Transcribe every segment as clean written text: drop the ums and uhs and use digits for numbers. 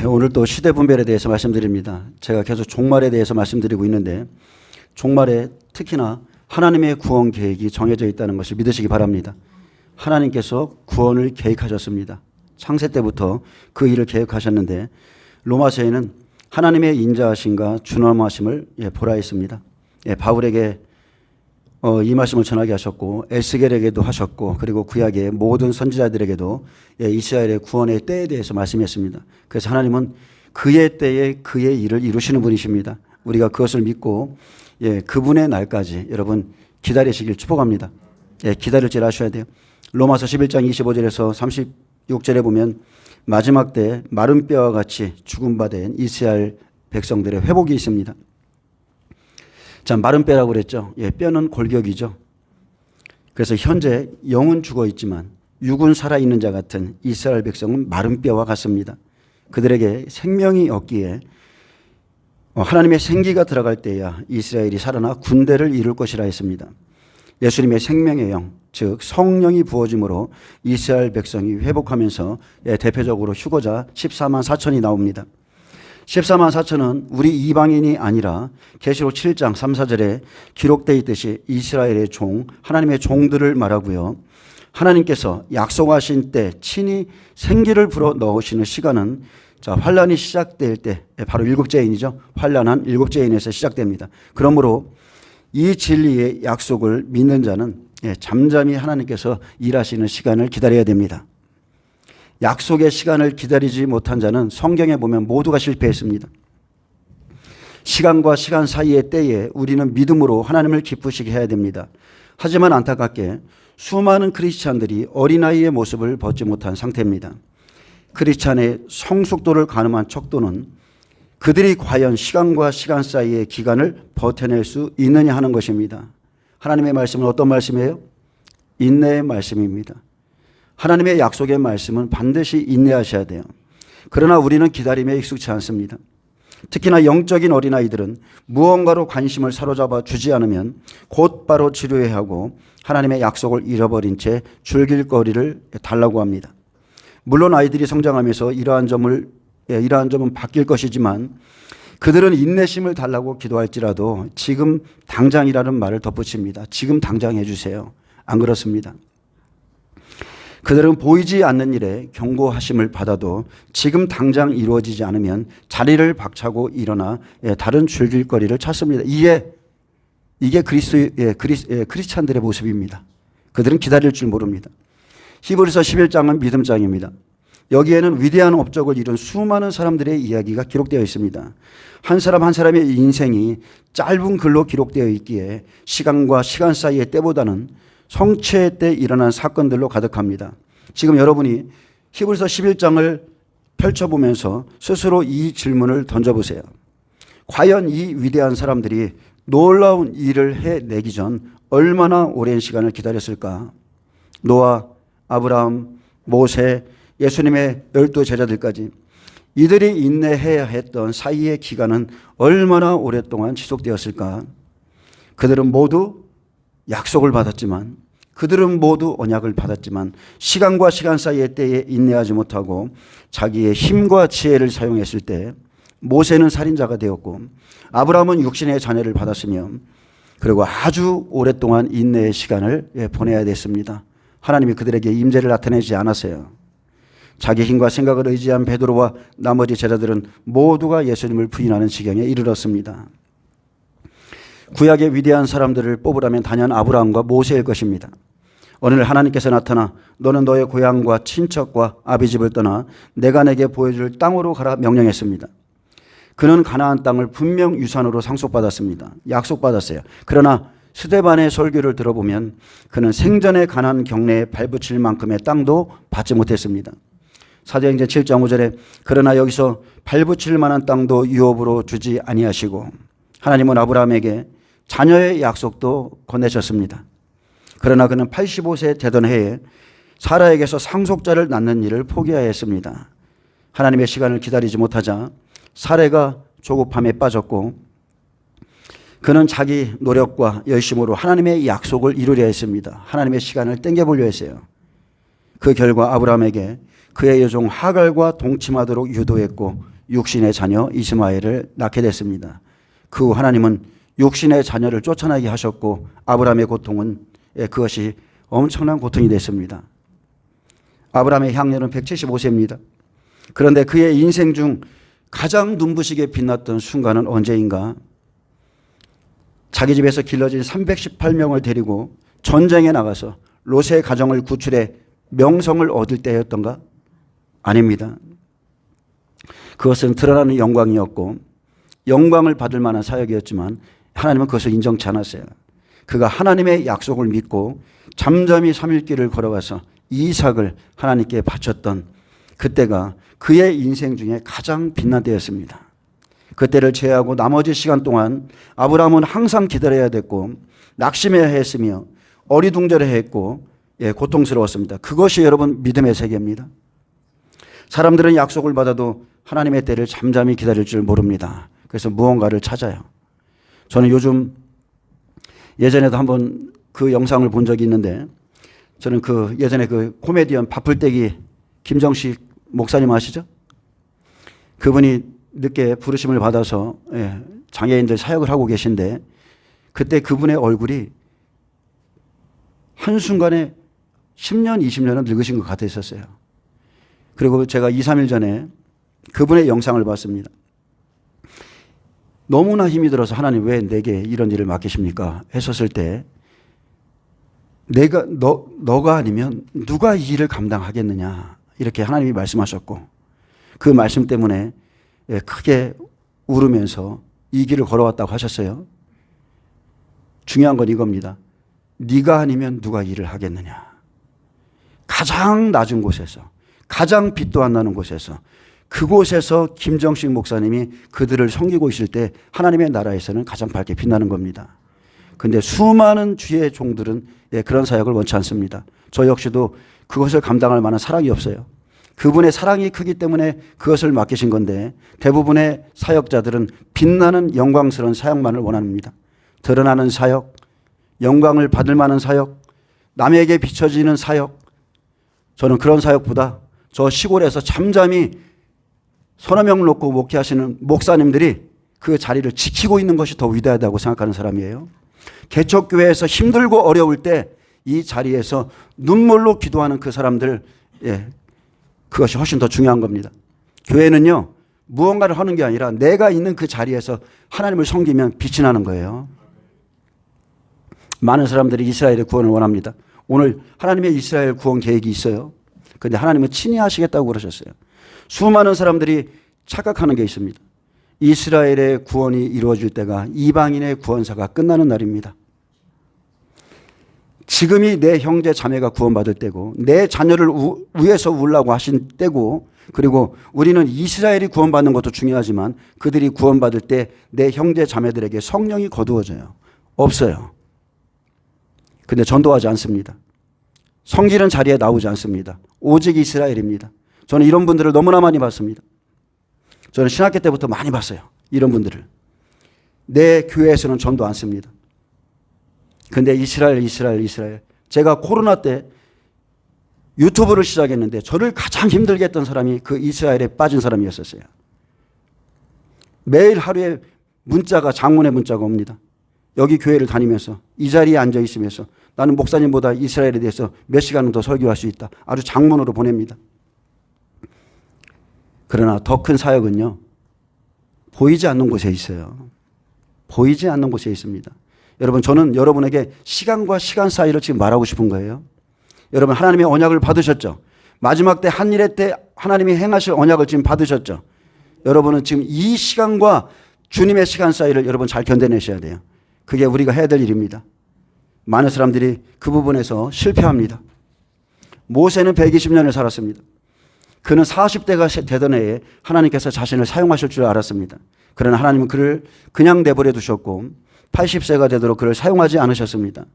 오늘 또 시대 분별에 대해서 말씀드립니다. 제가 계속 종말에 대해서 말씀드리고 있는데 종말에 특히나 하나님의 구원 계획이 정해져 있다는 것을 믿으시기 바랍니다. 하나님께서 구원을 계획하셨습니다. 창세 때부터 그 일을 계획하셨는데 로마서에는 하나님의 인자하심과 준엄하심을 보라 했습니다. 바울에게 이 말씀을 전하게 하셨고 에스겔에게도 하셨고 그리고 구약의 모든 선지자들에게도 이스라엘의 구원의 때에 대해서 말씀했습니다. 그래서 하나님은 그의 때에 그의 일을 이루시는 분이십니다. 우리가 그것을 믿고 그분의 날까지 여러분 기다리시길 축복합니다. 기다릴 줄 아셔야 돼요. 로마서 11장 25절에서 36절에 보면 마지막 때 마른 뼈와 같이 죽은 바 된 이스라엘 백성들의 회복이 있습니다. 자, 마른 뼈라고 그랬죠. 뼈는 골격이죠. 그래서 현재 영은 죽어 있지만 육은 살아있는 자 같은 이스라엘 백성은 마른 뼈와 같습니다. 그들에게 생명이 없기에 하나님의 생기가 들어갈 때야 이스라엘이 살아나 군대를 이룰 것이라 했습니다. 예수님의 생명의 영, 즉 성령이 부어짐으로 이스라엘 백성이 회복하면서 대표적으로 휴거자 14만 4천이 나옵니다. 14만 4천은 우리 이방인이 아니라 계시록 7장 3, 4절에 기록되어 있듯이 이스라엘의 종, 하나님의 종들을 말하고요. 하나님께서 약속하신 때 친히 생기를 불어 넣으시는 시간은 환란이 시작될 때 바로 일곱째인이죠. 환란한 일곱째인에서 시작됩니다. 그러므로 이 진리의 약속을 믿는 자는 잠잠히 하나님께서 일하시는 시간을 기다려야 됩니다. 약속의 시간을 기다리지 못한 자는 성경에 보면 모두가 실패했습니다. 시간과 시간 사이의 때에 우리는 믿음으로 하나님을 기쁘시게 해야 됩니다. 하지만 안타깝게 수많은 크리스찬들이 어린아이의 모습을 벗지 못한 상태입니다. 크리스찬의 성숙도를 가늠한 척도는 그들이 과연 시간과 시간 사이의 기간을 버텨낼 수 있느냐 하는 것입니다. 하나님의 말씀은 어떤 말씀이에요? 인내의 말씀입니다. 하나님의 약속의 말씀은 반드시 인내하셔야 돼요. 그러나 우리는 기다림에 익숙치 않습니다. 특히나 영적인 어린아이들은 무언가로 관심을 사로잡아 주지 않으면 곧바로 치료해야 하고 하나님의 약속을 잃어버린 채 줄길거리를 달라고 합니다. 물론 아이들이 성장하면서 이러한 점은 바뀔 것이지만 그들은 인내심을 달라고 기도할지라도 지금 당장이라는 말을 덧붙입니다. 지금 당장 해주세요. 안 그렇습니다. 그들은 보이지 않는 일에 경고하심을 받아도 지금 당장 이루어지지 않으면 자리를 박차고 일어나 다른 줄길거리를 찾습니다. 이게 크리스찬들의 모습입니다. 그들은 기다릴 줄 모릅니다. 히브리서 11장은 믿음장입니다. 여기에는 위대한 업적을 이룬 수많은 사람들의 이야기가 기록되어 있습니다. 한 사람 한 사람의 인생이 짧은 글로 기록되어 있기에 시간과 시간 사이의 때보다는 성취의 때 일어난 사건들로 가득합니다. 지금 여러분이 히브리서 11장을 펼쳐보면서 스스로 이 질문을 던져보세요. 과연 이 위대한 사람들이 놀라운 일을 해내기 전 얼마나 오랜 시간을 기다렸을까? 노아, 아브라함, 모세, 예수님의 12 제자들까지 이들이 인내해야 했던 사이의 기간은 얼마나 오랫동안 지속되었을까? 그들은 모두 약속을 받았지만 그들은 모두 언약을 받았지만 시간과 시간 사이의 때에 인내하지 못하고 자기의 힘과 지혜를 사용했을 때 모세는 살인자가 되었고 아브라함은 육신의 자녀를 받았으며 그리고 아주 오랫동안 인내의 시간을 보내야 됐습니다. 하나님이 그들에게 임재를 나타내지 않았어요. 자기 힘과 생각을 의지한 베드로와 나머지 제자들은 모두가 예수님을 부인하는 지경에 이르렀습니다. 구약의 위대한 사람들을 뽑으라면 단연 아브라함과 모세일 것입니다. 오늘 하나님께서 나타나 너는 너의 고향과 친척과 아비집을 떠나 내가 내게 보여줄 땅으로 가라 명령했습니다. 그는 가나안 땅을 분명 유산으로 상속받았습니다. 약속받았어요. 그러나 스데반의 설교를 들어보면 그는 생전에 가나안 경내에 발붙일 만큼의 땅도 받지 못했습니다. 사도행전 7장 5절에 그러나 여기서 발붙일 만한 땅도 유업으로 주지 아니하시고 하나님은 아브라함에게 자녀의 약속도 건네셨습니다. 그러나 그는 85세 되던 해에 사라에게서 상속자를 낳는 일을 포기하였습니다. 하나님의 시간을 기다리지 못하자 사라가 조급함에 빠졌고 그는 자기 노력과 열심으로 하나님의 약속을 이루려 했습니다. 하나님의 시간을 땡겨보려 했어요. 그 결과 아브라함에게 그의 여종 하갈과 동침하도록 유도했고 육신의 자녀 이스마엘을 낳게 됐습니다. 그 후 하나님은 육신의 자녀를 쫓아나게 하셨고 아브라함의 고통은 그것이 엄청난 고통이 됐습니다. 아브라함의 향년은 175세입니다. 그런데 그의 인생 중 가장 눈부시게 빛났던 순간은 언제인가? 자기 집에서 길러진 318명을 데리고 전쟁에 나가서 롯의 가정을 구출해 명성을 얻을 때였던가? 아닙니다. 그것은 드러나는 영광이었고 영광을 받을 만한 사역이었지만 하나님은 그것을 인정치 않았어요. 그가 하나님의 약속을 믿고 잠잠히 3일길을 걸어가서 이삭을 하나님께 바쳤던 그때가 그의 인생 중에 가장 빛난 때였습니다. 그때를 제외하고 나머지 시간 동안 아브라함은 항상 기다려야 됐고 낙심해야 했으며 어리둥절해야 했고 고통스러웠습니다. 그것이 여러분 믿음의 세계입니다. 사람들은 약속을 받아도 하나님의 때를 잠잠히 기다릴 줄 모릅니다. 그래서 무언가를 찾아요. 저는 요즘 예전에도 한번 그 영상을 본 적이 있는데 저는 그 예전에 그 코미디언 바풀떼기 김정식 목사님 아시죠? 그분이 늦게 부르심을 받아서 장애인들 사역을 하고 계신데 그때 그분의 얼굴이 한순간에 10년, 20년은 늙으신 것 같았었어요. 그리고 제가 2, 3일 전에 그분의 영상을 봤습니다. 너무나 힘이 들어서 하나님 왜 내게 이런 일을 맡기십니까? 했었을 때 너가 아니면 누가 이 일을 감당하겠느냐 이렇게 하나님이 말씀하셨고 그 말씀 때문에 크게 울으면서 이 길을 걸어왔다고 하셨어요. 중요한 건 이겁니다. 네가 아니면 누가 일을 하겠느냐. 가장 낮은 곳에서 가장 빛도 안 나는 곳에서 그곳에서 김정식 목사님이 그들을 섬기고 있을 때 하나님의 나라에서는 가장 밝게 빛나는 겁니다. 그런데 수많은 주의 종들은 그런 사역을 원치 않습니다. 저 역시도 그것을 감당할 만한 사랑이 없어요. 그분의 사랑이 크기 때문에 그것을 맡기신 건데 대부분의 사역자들은 빛나는 영광스러운 사역만을 원합니다. 드러나는 사역, 영광을 받을 만한 사역, 남에게 비춰지는 사역. 저는 그런 사역보다 저 시골에서 잠잠히 서너 명 놓고 목회하시는 목사님들이 그 자리를 지키고 있는 것이 더 위대하다고 생각하는 사람이에요. 개척교회에서 힘들고 어려울 때 이 자리에서 눈물로 기도하는 그 사람들, 그것이 훨씬 더 중요한 겁니다. 교회는요, 무언가를 하는 게 아니라 내가 있는 그 자리에서 하나님을 섬기면 빛이 나는 거예요. 많은 사람들이 이스라엘의 구원을 원합니다. 오늘 하나님의 이스라엘 구원 계획이 있어요. 그런데 하나님은 친히 하시겠다고 그러셨어요. 수많은 사람들이 착각하는 게 있습니다. 이스라엘의 구원이 이루어질 때가 이방인의 구원사가 끝나는 날입니다. 지금이 내 형제 자매가 구원받을 때고 내 자녀를 위해서 울라고 하신 때고 그리고 우리는 이스라엘이 구원받는 것도 중요하지만 그들이 구원받을 때 내 형제 자매들에게 성령이 거두어져요. 없어요. 근데 전도하지 않습니다. 섬기는 자리에 나오지 않습니다. 오직 이스라엘입니다. 저는 이런 분들을 너무나 많이 봤습니다. 저는 신학교 때부터 많이 봤어요. 이런 분들을. 내 교회에서는 전도 안 씁니다. 근데 이스라엘. 제가 코로나 때 유튜브를 시작했는데 저를 가장 힘들게 했던 사람이 그 이스라엘에 빠진 사람이었었어요. 매일 하루에 장문의 문자가 옵니다. 여기 교회를 다니면서 이 자리에 앉아 있으면서 나는 목사님보다 이스라엘에 대해서 몇 시간은 더 설교할 수 있다. 아주 장문으로 보냅니다. 그러나 더 큰 사역은요, 보이지 않는 곳에 있어요. 보이지 않는 곳에 있습니다. 여러분, 저는 여러분에게 시간과 시간 사이를 지금 말하고 싶은 거예요. 여러분, 하나님의 언약을 받으셨죠? 마지막 때 한일의 때 하나님이 행하실 언약을 지금 받으셨죠? 여러분은 지금 이 시간과 주님의 시간 사이를 여러분 잘 견뎌내셔야 돼요. 그게 우리가 해야 될 일입니다. 많은 사람들이 그 부분에서 실패합니다. 모세는 120년을 살았습니다. 그는 40대가 되던 해에 하나님께서 자신을 사용하실 줄 알았습니다. 그러나 하나님은 그를 그냥 내버려 두셨고 80세가 되도록 그를 사용하지 않으셨습니다.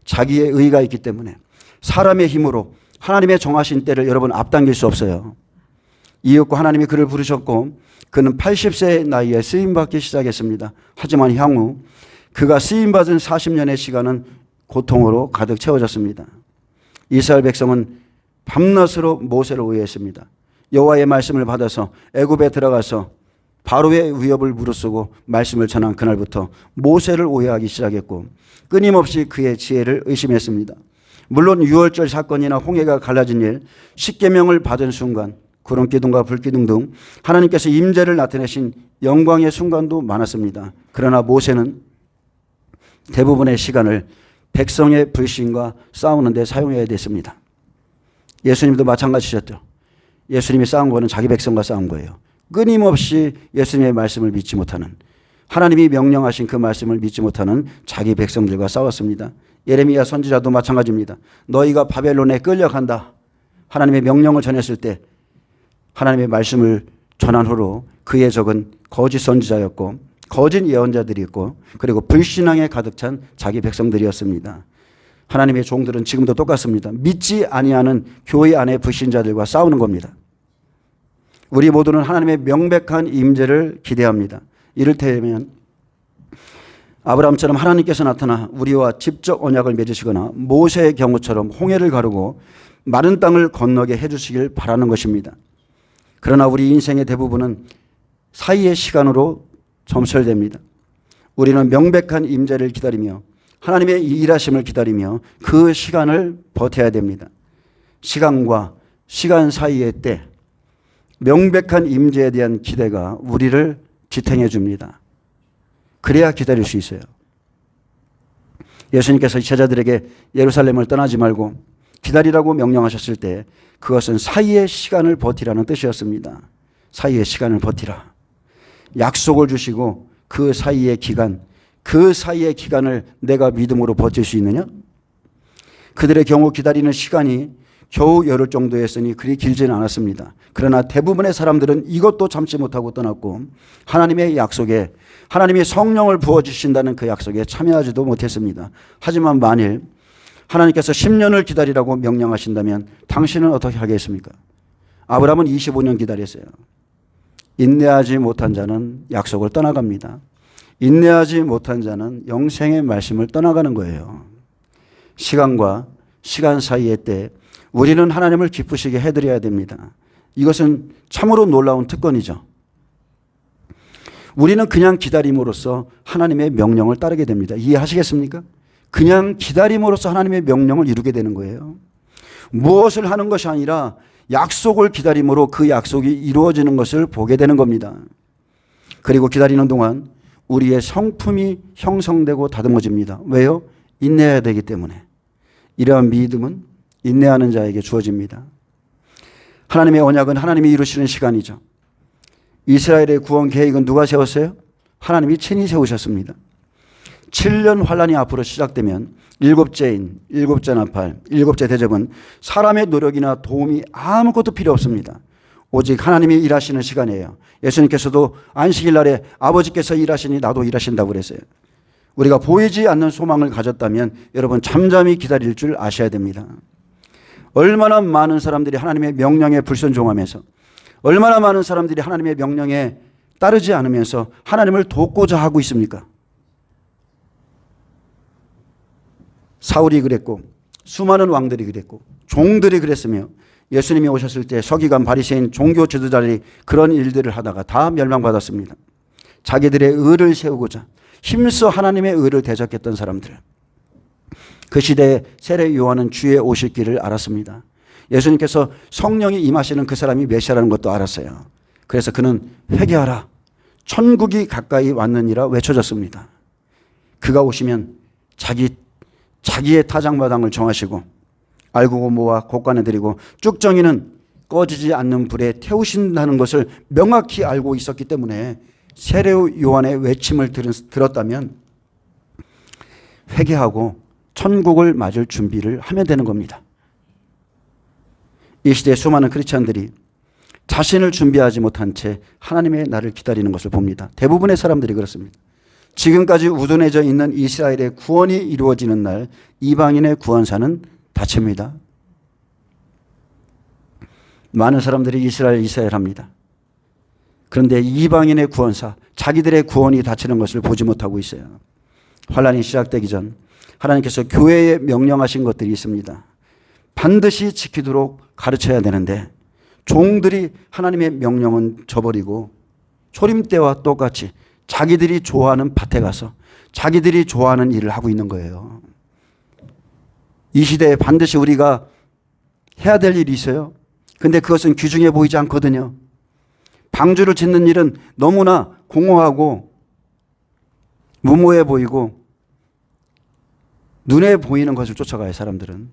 자기의 의의가 있기 때문에 사람의 힘으로 하나님의 정하신 때를 여러분 앞당길 수 없어요. 이윽고 하나님이 그를 부르셨고 그는 80세의 나이에 쓰임받기 시작했습니다. 하지만 향후 그가 쓰임받은 40년의 시간은 고통으로 가득 채워졌습니다. 이스라엘 백성은 밤낮으로 모세를 오해했습니다. 여호와의 말씀을 받아서 애굽에 들어가서 바로의 위협을 무릅쓰고 말씀을 전한 그날부터 모세를 오해하기 시작했고 끊임없이 그의 지혜를 의심했습니다. 물론 유월절 사건이나 홍해가 갈라진 일, 십계명을 받은 순간, 구름기둥과 불기둥 등 하나님께서 임재를 나타내신 영광의 순간도 많았습니다. 그러나 모세는 대부분의 시간을 백성의 불신과 싸우는 데 사용해야 됐습니다. 예수님도 마찬가지셨죠. 예수님이 싸운 거는 자기 백성과 싸운 거예요. 끊임없이 예수님의 말씀을 믿지 못하는, 하나님이 명령하신 그 말씀을 믿지 못하는 자기 백성들과 싸웠습니다. 예레미야 선지자도 마찬가지입니다. 너희가 바벨론에 끌려간다. 하나님의 명령을 전했을 때 하나님의 말씀을 전한 후로 그의 적은 거짓 선지자였고 거짓 예언자들이 있고 그리고 불신앙에 가득 찬 자기 백성들이었습니다. 하나님의 종들은 지금도 똑같습니다. 믿지 아니하는 교회 안의 불신자들과 싸우는 겁니다. 우리 모두는 하나님의 명백한 임재를 기대합니다. 이를테면 아브라함처럼 하나님께서 나타나 우리와 직접 언약을 맺으시거나 모세의 경우처럼 홍해를 가르고 마른 땅을 건너게 해주시길 바라는 것입니다. 그러나 우리 인생의 대부분은 사이의 시간으로 점철됩니다. 우리는 명백한 임재를 기다리며 하나님의 일하심을 기다리며 그 시간을 버텨야 됩니다. 시간과 시간 사이의 때, 명백한 임재에 대한 기대가 우리를 지탱해 줍니다. 그래야 기다릴 수 있어요. 예수님께서 제자들에게 예루살렘을 떠나지 말고 기다리라고 명령하셨을 때 그것은 사이의 시간을 버티라는 뜻이었습니다. 사이의 시간을 버티라. 약속을 주시고 그 사이의 기간, 그 사이의 기간을 내가 믿음으로 버틸 수 있느냐? 그들의 경우 기다리는 시간이 겨우 열흘 정도였으니 그리 길지는 않았습니다. 그러나 대부분의 사람들은 이것도 참지 못하고 떠났고 하나님의 약속에, 하나님의 성령을 부어주신다는 그 약속에 참여하지도 못했습니다. 하지만 만일 하나님께서 10년을 기다리라고 명령하신다면 당신은 어떻게 하겠습니까? 아브라함은 25년 기다렸어요. 인내하지 못한 자는 약속을 떠나갑니다. 인내하지 못한 자는 영생의 말씀을 떠나가는 거예요. 시간과 시간 사이의 때 우리는 하나님을 기쁘시게 해드려야 됩니다. 이것은 참으로 놀라운 특권이죠. 우리는 그냥 기다림으로써 하나님의 명령을 따르게 됩니다. 이해하시겠습니까? 그냥 기다림으로써 하나님의 명령을 이루게 되는 거예요. 무엇을 하는 것이 아니라 약속을 기다림으로 그 약속이 이루어지는 것을 보게 되는 겁니다. 그리고 기다리는 동안 우리의 성품이 형성되고 다듬어집니다. 왜요? 인내해야 되기 때문에. 이러한 믿음은 인내하는 자에게 주어집니다. 하나님의 언약은 하나님이 이루시는 시간이죠. 이스라엘의 구원 계획은 누가 세웠어요? 하나님이 친히 세우셨습니다. 7년 환란이 앞으로 시작되면 일곱째인, 일곱째 나팔, 일곱째 대접은 사람의 노력이나 도움이 아무것도 필요 없습니다. 오직 하나님이 일하시는 시간이에요. 예수님께서도 안식일 날에 아버지께서 일하시니 나도 일하신다고 그랬어요. 우리가 보이지 않는 소망을 가졌다면 여러분 잠잠히 기다릴 줄 아셔야 됩니다. 얼마나 많은 사람들이 하나님의 명령에 불순종하면서 얼마나 많은 사람들이 하나님의 명령에 따르지 않으면서 하나님을 돕고자 하고 있습니까? 사울이 그랬고 수많은 왕들이 그랬고 종들이 그랬으며 예수님이 오셨을 때 서기관 바리새인 종교 지도자들이 그런 일들을 하다가 다 멸망받았습니다. 자기들의 의를 세우고자 힘써 하나님의 의를 대적했던 사람들. 그 시대에 세례 요한은 주의 오실 길을 알았습니다. 예수님께서 성령이 임하시는 그 사람이 메시아라는 것도 알았어요. 그래서 그는 회개하라. 천국이 가까이 왔느니라 외쳐졌습니다. 그가 오시면 자기의 타작마당을 정하시고 알고고모와 곡간에 드리고 쭉정이는 꺼지지 않는 불에 태우신다는 것을 명확히 알고 있었기 때문에 세례 요한의 외침을 들었다면 회개하고 천국을 맞을 준비를 하면 되는 겁니다. 이 시대의 수많은 크리스찬들이 자신을 준비하지 못한 채 하나님의 날을 기다리는 것을 봅니다. 대부분의 사람들이 그렇습니다. 지금까지 우둔해져 있는 이스라엘의 구원이 이루어지는 날 이방인의 구원사는 닫힙니다. 많은 사람들이 이스라엘 합니다. 그런데 이방인의 구원사, 자기들의 구원이 닫히는 것을 보지 못하고 있어요. 환란이 시작되기 전 하나님께서 교회에 명령하신 것들이 있습니다. 반드시 지키도록 가르쳐야 되는데 종들이 하나님의 명령은 저버리고 초림 때와 똑같이 자기들이 좋아하는 밭에 가서 자기들이 좋아하는 일을 하고 있는 거예요. 이 시대에 반드시 우리가 해야 될 일이 있어요. 근데 그것은 귀중해 보이지 않거든요. 방주를 짓는 일은 너무나 공허하고 무모해 보이고 눈에 보이는 것을 쫓아가요, 사람들은.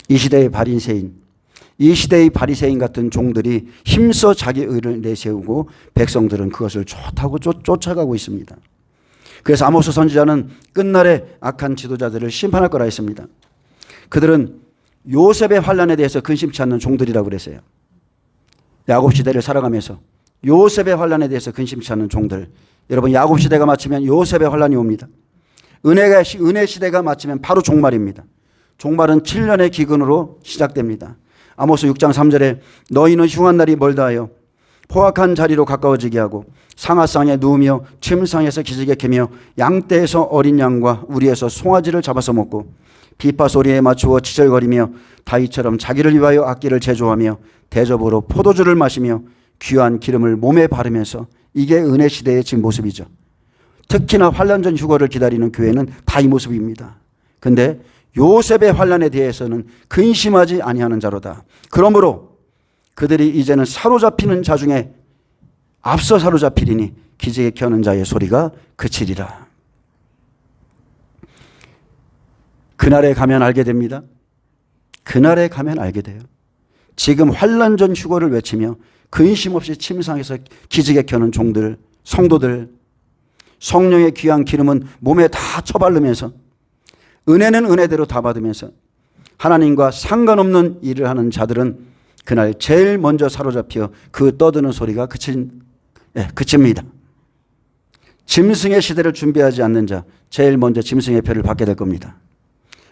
이 시대의 바리새인 같은 종들이 힘써 자기 의를 내세우고 백성들은 그것을 좋다고 쫓아가고 있습니다. 그래서 아모스 선지자는 끝날에 악한 지도자들을 심판할 거라 했습니다. 그들은 요셉의 환난에 대해서 근심치 않는 종들이라고 그랬어요. 야곱 시대를 살아가면서 요셉의 환난에 대해서 근심치 않는 종들. 여러분, 야곱 시대가 마치면 요셉의 환난이 옵니다. 은혜 시대가 마치면 바로 종말입니다. 종말은 7년의 기근으로 시작됩니다. 아모스 6장 3절에 너희는 흉한 날이 멀다 하여 포악한 자리로 가까워지게 하고 상하상에 누우며 침상에서 기지개 캐며 양떼에서 어린 양과 우리에서 송아지를 잡아서 먹고 비파 소리에 맞추어 지절거리며 다윗처럼 자기를 위하여 악기를 제조하며 대접으로 포도주를 마시며 귀한 기름을 몸에 바르면서, 이게 은혜 시대의 지금 모습이죠. 특히나 환난 전 휴거를 기다리는 교회는 다 이 모습입니다. 근데 요셉의 환난에 대해서는 근심하지 아니하는 자로다. 그러므로 그들이 이제는 사로잡히는 자 중에 앞서 사로잡히리니 기지개 켜는 자의 소리가 그치리라. 그날에 가면 알게 됩니다. 그날에 가면 알게 돼요. 지금 환난 전 휴거를 외치며 근심 없이 침상에서 기지개 켜는 종들, 성도들, 성령의 귀한 기름은 몸에 다 쳐바르면서 은혜는 은혜대로 다 받으면서 하나님과 상관없는 일을 하는 자들은 그날 제일 먼저 사로잡혀 그 떠드는 소리가 그칩니다. 짐승의 시대를 준비하지 않는 자, 제일 먼저 짐승의 표를 받게 될 겁니다.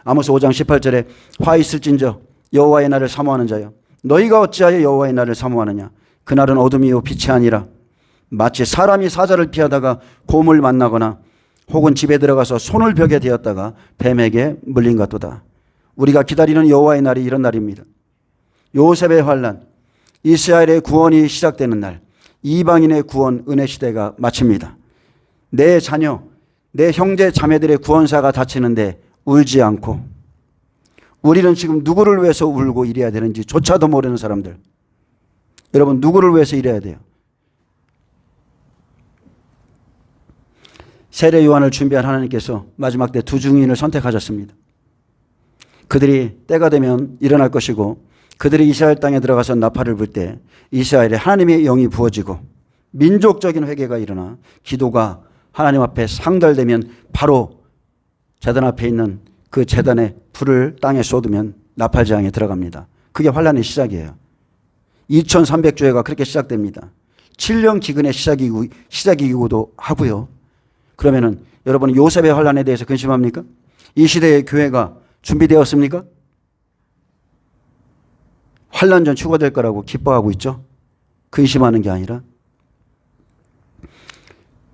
아모스 5장 18절에 화 있을진저 여호와의 날을 사모하는 자여, 너희가 어찌하여 여호와의 날을 사모하느냐. 그날은 어둠이요 빛이 아니라 마치 사람이 사자를 피하다가 곰을 만나거나 혹은 집에 들어가서 손을 벽에 대었다가 뱀에게 물린 것도다. 우리가 기다리는 여호와의 날이 이런 날입니다. 요셉의 환난, 이스라엘의 구원이 시작되는 날, 이방인의 구원, 은혜 시대가 마칩니다. 내 자녀, 내 형제 자매들의 구원사가 다치는데 울지 않고, 우리는 지금 누구를 위해서 울고 이래야 되는지 조차도 모르는 사람들. 여러분, 누구를 위해서 이래야 돼요? 세례 요한을 준비한 하나님께서 마지막 때 두 증인을 선택하셨습니다. 그들이 때가 되면 일어날 것이고, 그들이 이스라엘 땅에 들어가서 나팔을 불 때 이스라엘에 하나님의 영이 부어지고 민족적인 회개가 일어나 기도가 하나님 앞에 상달되면 바로 제단 앞에 있는 그 제단의 불을 땅에 쏟으면 나팔장에 들어갑니다. 그게 환란의 시작이에요. 2300주회가 그렇게 시작됩니다. 7년 기근의 시작이기도 하고요. 그러면은 여러분은 요셉의 환란에 대해서 근심합니까? 이 시대의 교회가 준비되었습니까? 환란 전 휴거될 거라고 기뻐하고 있죠. 근심하는 게 아니라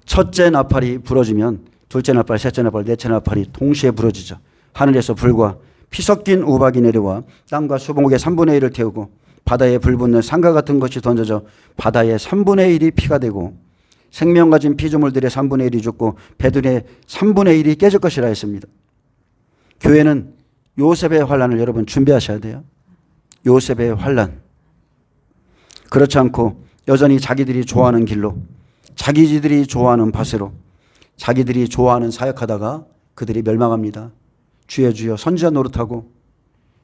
첫째 나팔이 부러지면 둘째 나팔, 셋째 나팔, 넷째 나팔이 동시에 부러지죠. 하늘에서 불과 피 섞인 우박이 내려와 땅과 수봉옥의 3분의 1을 태우고 바다에 불붙는 상가 같은 것이 던져져 바다의 3분의 1이 피가 되고 생명 가진 피조물들의 3분의 1이 죽고 배들의 3분의 1이 깨질 것이라 했습니다. 교회는 요셉의 환란을 여러분 준비하셔야 돼요. 요셉의 환란. 그렇지 않고 여전히 자기들이 좋아하는 길로, 자기들이 좋아하는 밭으로, 자기들이 좋아하는 사역하다가 그들이 멸망합니다. 주여 주여 선지자 노릇하고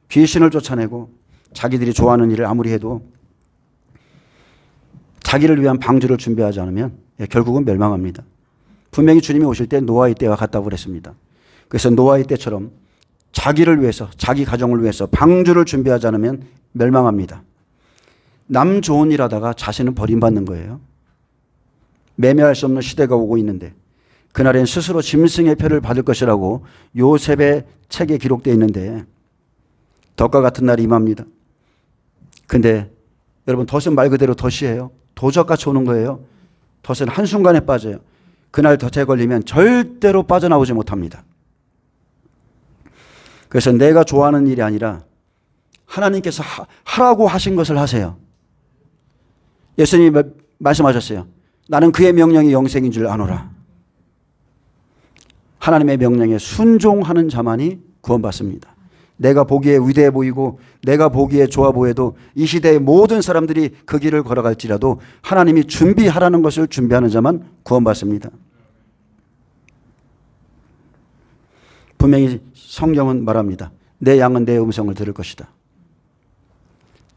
귀신을 쫓아내고 자기들이 좋아하는 일을 아무리 해도 자기를 위한 방주를 준비하지 않으면 결국은 멸망합니다. 분명히 주님이 오실 때 노아의 때와 같다고 그랬습니다. 그래서 노아의 때처럼 자기를 위해서, 자기 가정을 위해서 방주를 준비하지 않으면 멸망합니다. 남 좋은 일 하다가 자신은 버림받는 거예요. 매매할 수 없는 시대가 오고 있는데 그날엔 스스로 짐승의 표를 받을 것이라고 요셉의 책에 기록되어 있는데 덫과 같은 날이 임합니다. 근데 여러분, 덫은 말 그대로 덫이에요. 도적같이 오는 거예요. 덫은 한순간에 빠져요. 그날 덫에 걸리면 절대로 빠져나오지 못합니다. 그래서 내가 좋아하는 일이 아니라 하나님께서 하라고 하신 것을 하세요. 예수님이 말씀하셨어요. 나는 그의 명령이 영생인 줄 아노라. 하나님의 명령에 순종하는 자만이 구원받습니다. 내가 보기에 위대해 보이고 내가 보기에 좋아 보여도 이 시대의 모든 사람들이 그 길을 걸어갈지라도 하나님이 준비하라는 것을 준비하는 자만 구원받습니다. 분명히 성경은 말합니다. 내 양은 내 음성을 들을 것이다.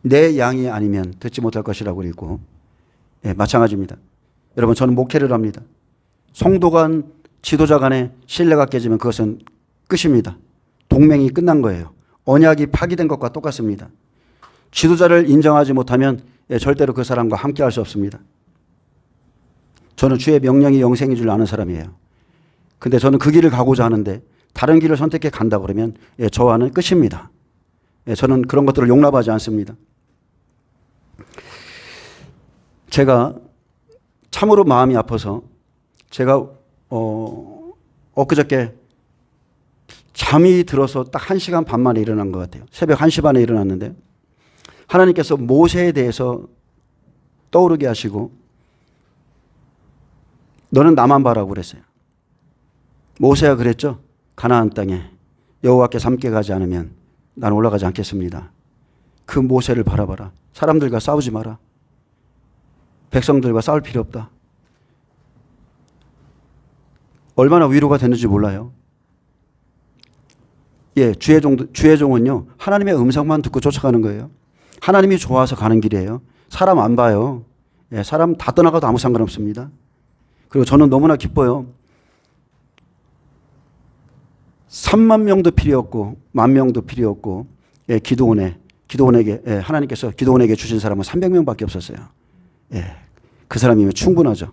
내 양이 아니면 듣지 못할 것이라고 읽고, 예, 마찬가지입니다. 여러분, 저는 목회를 합니다. 성도 간, 지도자 간에 신뢰가 깨지면 그것은 끝입니다. 동맹이 끝난 거예요. 언약이 파기된 것과 똑같습니다. 지도자를 인정하지 못하면 절대로 그 사람과 함께 할 수 없습니다. 저는 주의 명령이 영생인 줄 아는 사람이에요. 근데 저는 그 길을 가고자 하는데 다른 길을 선택해 간다 그러면 저와는 끝입니다. 저는 그런 것들을 용납하지 않습니다. 제가 참으로 마음이 아파서 제가 엊그저께 잠이 들어서 딱 1시간 반 만에 일어난 것 같아요. 새벽 1시 반에 일어났는데 하나님께서 모세에 대해서 떠오르게 하시고 너는 나만 바라고 그랬어요. 모세가 그랬죠. 가나안 땅에 여호와께서 함께 가지 않으면 나는 올라가지 않겠습니다. 그 모세를 바라봐라. 사람들과 싸우지 마라. 백성들과 싸울 필요 없다. 얼마나 위로가 됐는지 몰라요. 예, 주의 종은요, 하나님의 음성만 듣고 쫓아가는 거예요. 하나님이 좋아서 가는 길이에요. 사람 안 봐요. 예, 사람 다 떠나가도 아무 상관없습니다. 그리고 저는 너무나 기뻐요. 3만 명도 필요 없고 10,000명도 필요 없고, 예, 기도원에게 예, 하나님께서 기도원에게 주신 사람은 300명밖에 없었어요. 예, 그 사람이면 충분하죠.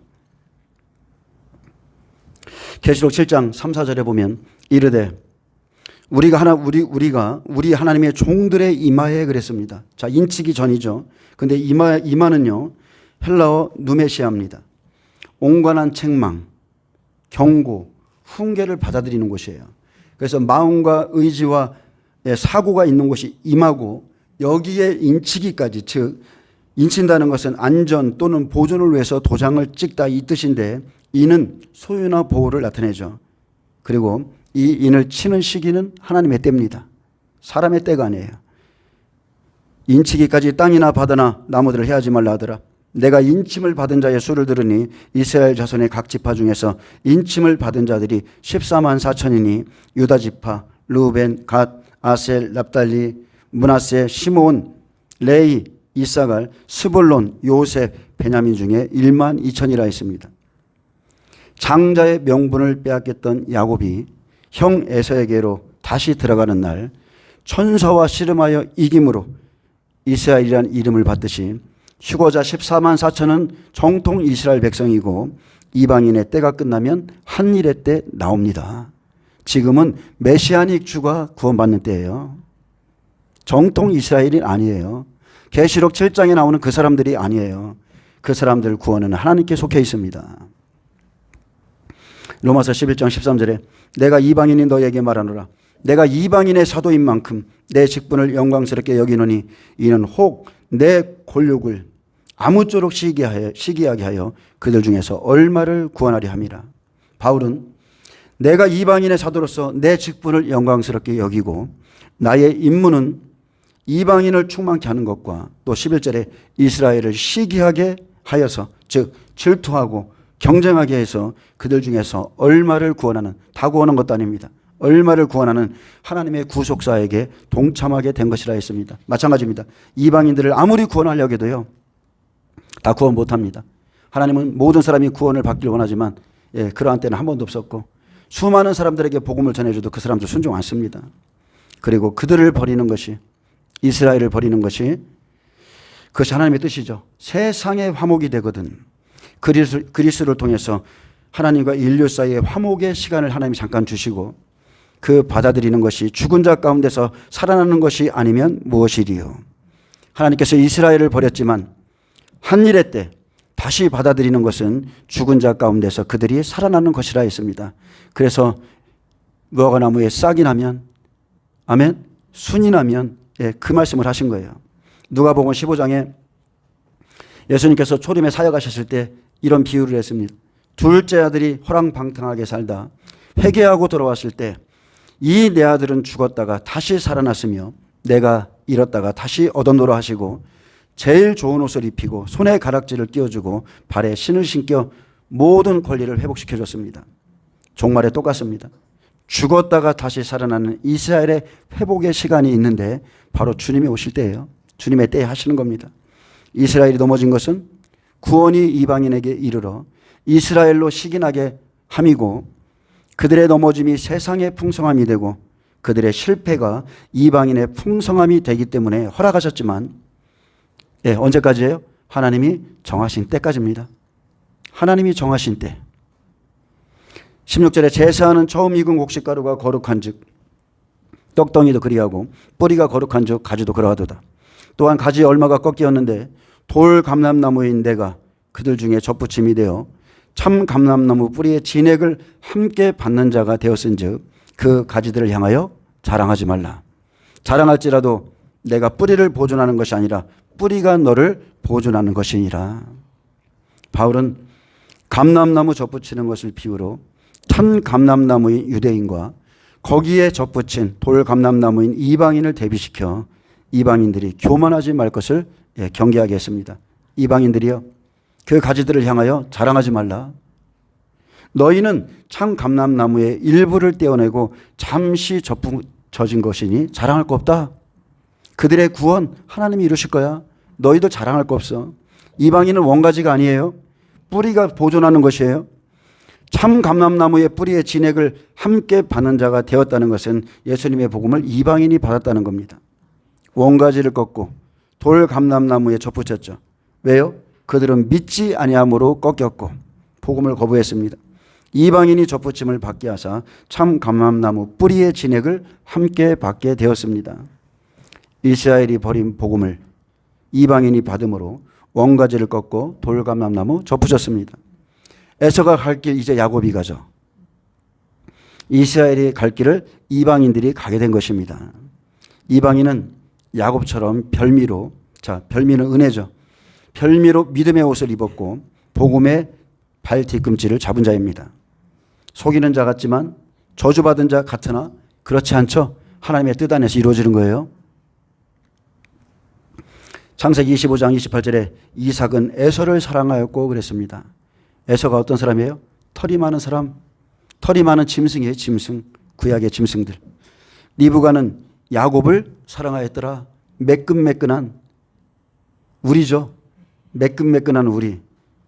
계시록 7장 3, 4절에 보면 이르되 우리 하나님의 종들의 이마에 그랬습니다. 자, 인치기 전이죠. 근데 이마는요, 헬라어 누메시아입니다. 온건한 책망, 경고, 훈계를 받아들이는 곳이에요. 그래서 마음과 의지와 사고가 있는 곳이 이마고, 여기에 인치기까지, 즉 인친다는 것은 안전 또는 보존을 위해서 도장을 찍다 이 뜻인데, 이는 소유나 보호를 나타내죠. 그리고 이 인을 치는 시기는 하나님의 때입니다. 사람의 때가 아니에요. 인치기까지 땅이나 바다나 나무들을 해하지 말라 하더라. 내가 인침을 받은 자의 수를 들으니 이스라엘 자손의 각 지파 중에서 인침을 받은 자들이 14만 4천이니 유다 지파, 르우벤, 갓, 아셀, 납달리, 므낫세, 시므온, 레위, 이사갈, 스불론, 요셉, 베냐민 중에 1만 2천이라 했습니다. 장자의 명분을 빼앗겼던 야곱이 형 에서에게로 다시 들어가는 날 천사와 씨름하여 이김으로 이스라엘이라는 이름을 받듯이 휴거자 14만 4천은 정통 이스라엘 백성이고 이방인의 때가 끝나면 한일의 때 나옵니다. 지금은 메시아닉 주가 구원받는 때예요. 정통 이스라엘이 아니에요. 계시록 7장에 나오는 그 사람들이 아니에요. 그 사람들 구원은 하나님께 속해 있습니다. 로마서 11장 13절에 내가 이방인이 너에게 말하노라. 내가 이방인의 사도인 만큼 내 직분을 영광스럽게 여기노니 이는 혹 내 권력을 아무쪼록 시기하게 하여 그들 중에서 얼마를 구원하려 함이라. 바울은 내가 이방인의 사도로서 내 직분을 영광스럽게 여기고 나의 임무는 이방인을 충만케 하는 것과 또 11절에 이스라엘을 시기하게 하여서 즉 질투하고 경쟁하게 해서 그들 중에서 얼마를 구원하는, 다 구원한 것도 아닙니다. 얼마를 구원하는 하나님의 구속사에게 동참하게 된 것이라 했습니다. 마찬가지입니다. 이방인들을 아무리 구원하려고 해도요, 다 구원 못합니다. 하나님은 모든 사람이 구원을 받기를 원하지만 그러한 때는 한 번도 없었고 수많은 사람들에게 복음을 전해줘도 그 사람들 순종 않습니다. 그리고 그들을 버리는 것이, 이스라엘을 버리는 것이 그것이 하나님의 뜻이죠. 세상의 화목이 되거든. 그리스도를 통해서 하나님과 인류 사이의 화목의 시간을 하나님이 잠깐 주시고 그 받아들이는 것이 죽은 자 가운데서 살아나는 것이 아니면 무엇이리요. 하나님께서 이스라엘을 버렸지만 한일의 때 다시 받아들이는 것은 죽은 자 가운데서 그들이 살아나는 것이라 했습니다. 그래서 무화과 나무에 싹이 나면 아멘. 순인하면 그 말씀을 하신 거예요. 누가복음 15장에 예수님께서 초림에 사역하셨을 때 이런 비유를 했습니다. 둘째 아들이 호랑방탕하게 살다 회개하고 돌아왔을 때 이 내 아들은 죽었다가 다시 살아났으며 내가 잃었다가 다시 얻어노라 하시고 제일 좋은 옷을 입히고 손에 가락지를 끼워주고 발에 신을 신겨 모든 권리를 회복시켜 줬습니다. 종말에 똑같습니다. 죽었다가 다시 살아나는 이스라엘의 회복의 시간이 있는데 바로 주님이 오실 때예요. 주님의 때에 하시는 겁니다. 이스라엘이 넘어진 것은 구원이 이방인에게 이르러 이스라엘로 식인하게 함이고 그들의 넘어짐이 세상의 풍성함이 되고 그들의 실패가 이방인의 풍성함이 되기 때문에 허락하셨지만 언제까지예요? 하나님이 정하신 때까지입니다. 하나님이 정하신 때. 16절에 제사하는 처음 익은 곡식가루가 거룩한 즉 떡덩이도 그리하고 뿌리가 거룩한 즉 가지도 그러하도다. 또한 가지의 얼마가 꺾이었는데 돌 감람나무인 내가 그들 중에 젖붙임이 되어 참 감람나무 뿌리의 진액을 함께 받는 자가 되었은즉 그 가지들을 향하여 자랑하지 말라. 자랑할지라도 내가 뿌리를 보존하는 것이 아니라 뿌리가 너를 보존하는 것이니라. 바울은 감람나무 젖붙이는 것을 비유로 참 감람나무인 유대인과 거기에 젖붙인 돌 감람나무인 이방인을 대비시켜 이방인들이 교만하지 말 것을 경계하게 했습니다. 이방인들이요, 그 가지들을 향하여 자랑하지 말라. 너희는 참 감람나무의 일부를 떼어내고 잠시 젖은 것이니 자랑할 거 없다. 그들의 구원 하나님이 이루실 거야. 너희도 자랑할 거 없어. 이방인은 원가지가 아니에요. 뿌리가 보존하는 것이에요. 참 감람나무의 뿌리의 진액을 함께 받는 자가 되었다는 것은 예수님의 복음을 이방인이 받았다는 겁니다. 원가지를 꺾고 돌 감람나무에 젖붙였죠. 왜요? 그들은 믿지 아니함으로 꺾였고 복음을 거부했습니다. 이방인이 젖붙임을 받게 하사 참 감람나무 뿌리의 진액을 함께 받게 되었습니다. 이스라엘이 버린 복음을 이방인이 받음으로 원가지를 꺾고 돌 감람나무 젖붙였습니다. 에서가 갈 길 이제 야곱이 가죠. 이스라엘이 갈 길을 이방인들이 가게 된 것입니다. 이방인은 야곱처럼 별미로, 별미는 은혜죠. 별미로 믿음의 옷을 입었고 복음의 발 뒤꿈치를 잡은 자입니다. 속이는 자 같지만 저주받은 자 같으나 그렇지 않죠. 하나님의 뜻 안에서 이루어지는 거예요. 창세기 25장 28절에 이삭은 에서를 사랑하였고 그랬습니다. 에서가 어떤 사람이에요? 털이 많은 사람, 털이 많은 짐승이에요. 짐승, 구약의 짐승들. 리브가는 야곱을 사랑하였더라. 매끈매끈한 우리죠. 매끈매끈한 우리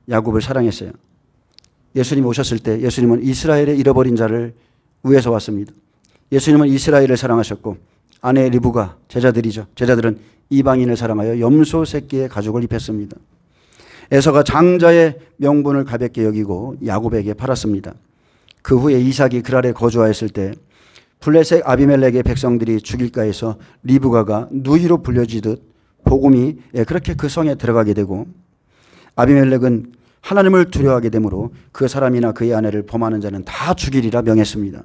야곱을 사랑했어요. 예수님 오셨을 때 예수님은 이스라엘의 잃어버린 자를 위해서 왔습니다. 예수님은 이스라엘을 사랑하셨고 아내 리브가 제자들이죠. 제자들은 이방인을 사랑하여 염소 새끼의 가죽을 입혔습니다. 에서가 장자의 명분을 가볍게 여기고 야곱에게 팔았습니다. 그 후에 이삭이 그랄에 거주하였을 때 블레셋 아비멜렉의 백성들이 죽일까 해서 리브가가 누이로 불려지듯 복음이 그렇게 그 성에 들어가게 되고 아비멜렉은 하나님을 두려워하게 되므로 그 사람이나 그의 아내를 범하는 자는 다 죽이리라 명했습니다.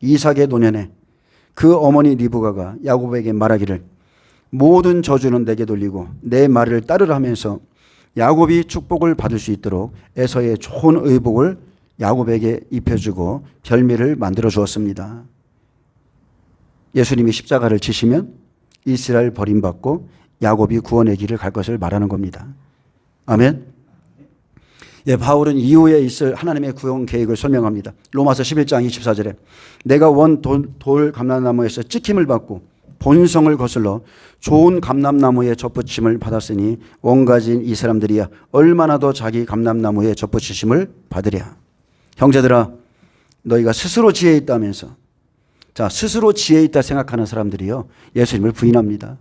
이삭의 노년에 그 어머니 리브가가 야곱에게 말하기를 모든 저주는 내게 돌리고 내 말을 따르라 하면서 야곱이 축복을 받을 수 있도록 에서의 좋은 의복을 야곱에게 입혀주고 별미를 만들어 주었습니다. 예수님이 십자가를 지시면 이스라엘 버림받고 야곱이 구원의 길을 갈 것을 말하는 겁니다. 아멘. 바울은 이후에 있을 하나님의 구원 계획을 설명합니다. 로마서 11장 24절에 내가 원 돌 감람나무에서 찍힘을 받고 본성을 거슬러 좋은 감람나무의 젖붙임을 받았으니 원가지인 이 사람들이야 얼마나 더 자기 감람나무의 젖붙이심을 받으랴. 형제들아, 너희가 스스로 지혜 있다면서, 스스로 지혜 있다 생각하는 사람들이요 예수님을 부인합니다.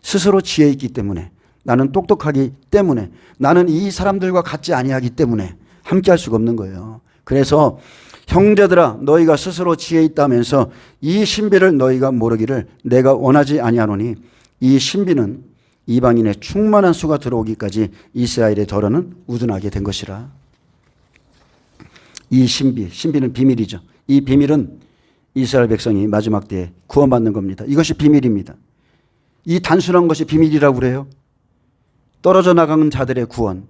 스스로 지혜 있기 때문에, 나는 똑똑하기 때문에, 나는 이 사람들과 같지 아니하기 때문에 함께 할 수가 없는 거예요. 그래서 형제들아, 너희가 스스로 지혜 있다면서 이 신비를 너희가 모르기를 내가 원하지 아니하노니 이 신비는 이방인의 충만한 수가 들어오기까지 이스라엘의 덜어는 우둔하게 된 것이라. 이 신비는 비밀이죠. 이 비밀은 이스라엘 백성이 마지막 때에 구원받는 겁니다. 이것이 비밀입니다. 이 단순한 것이 비밀이라고 그래요. 떨어져 나가는 자들의 구원.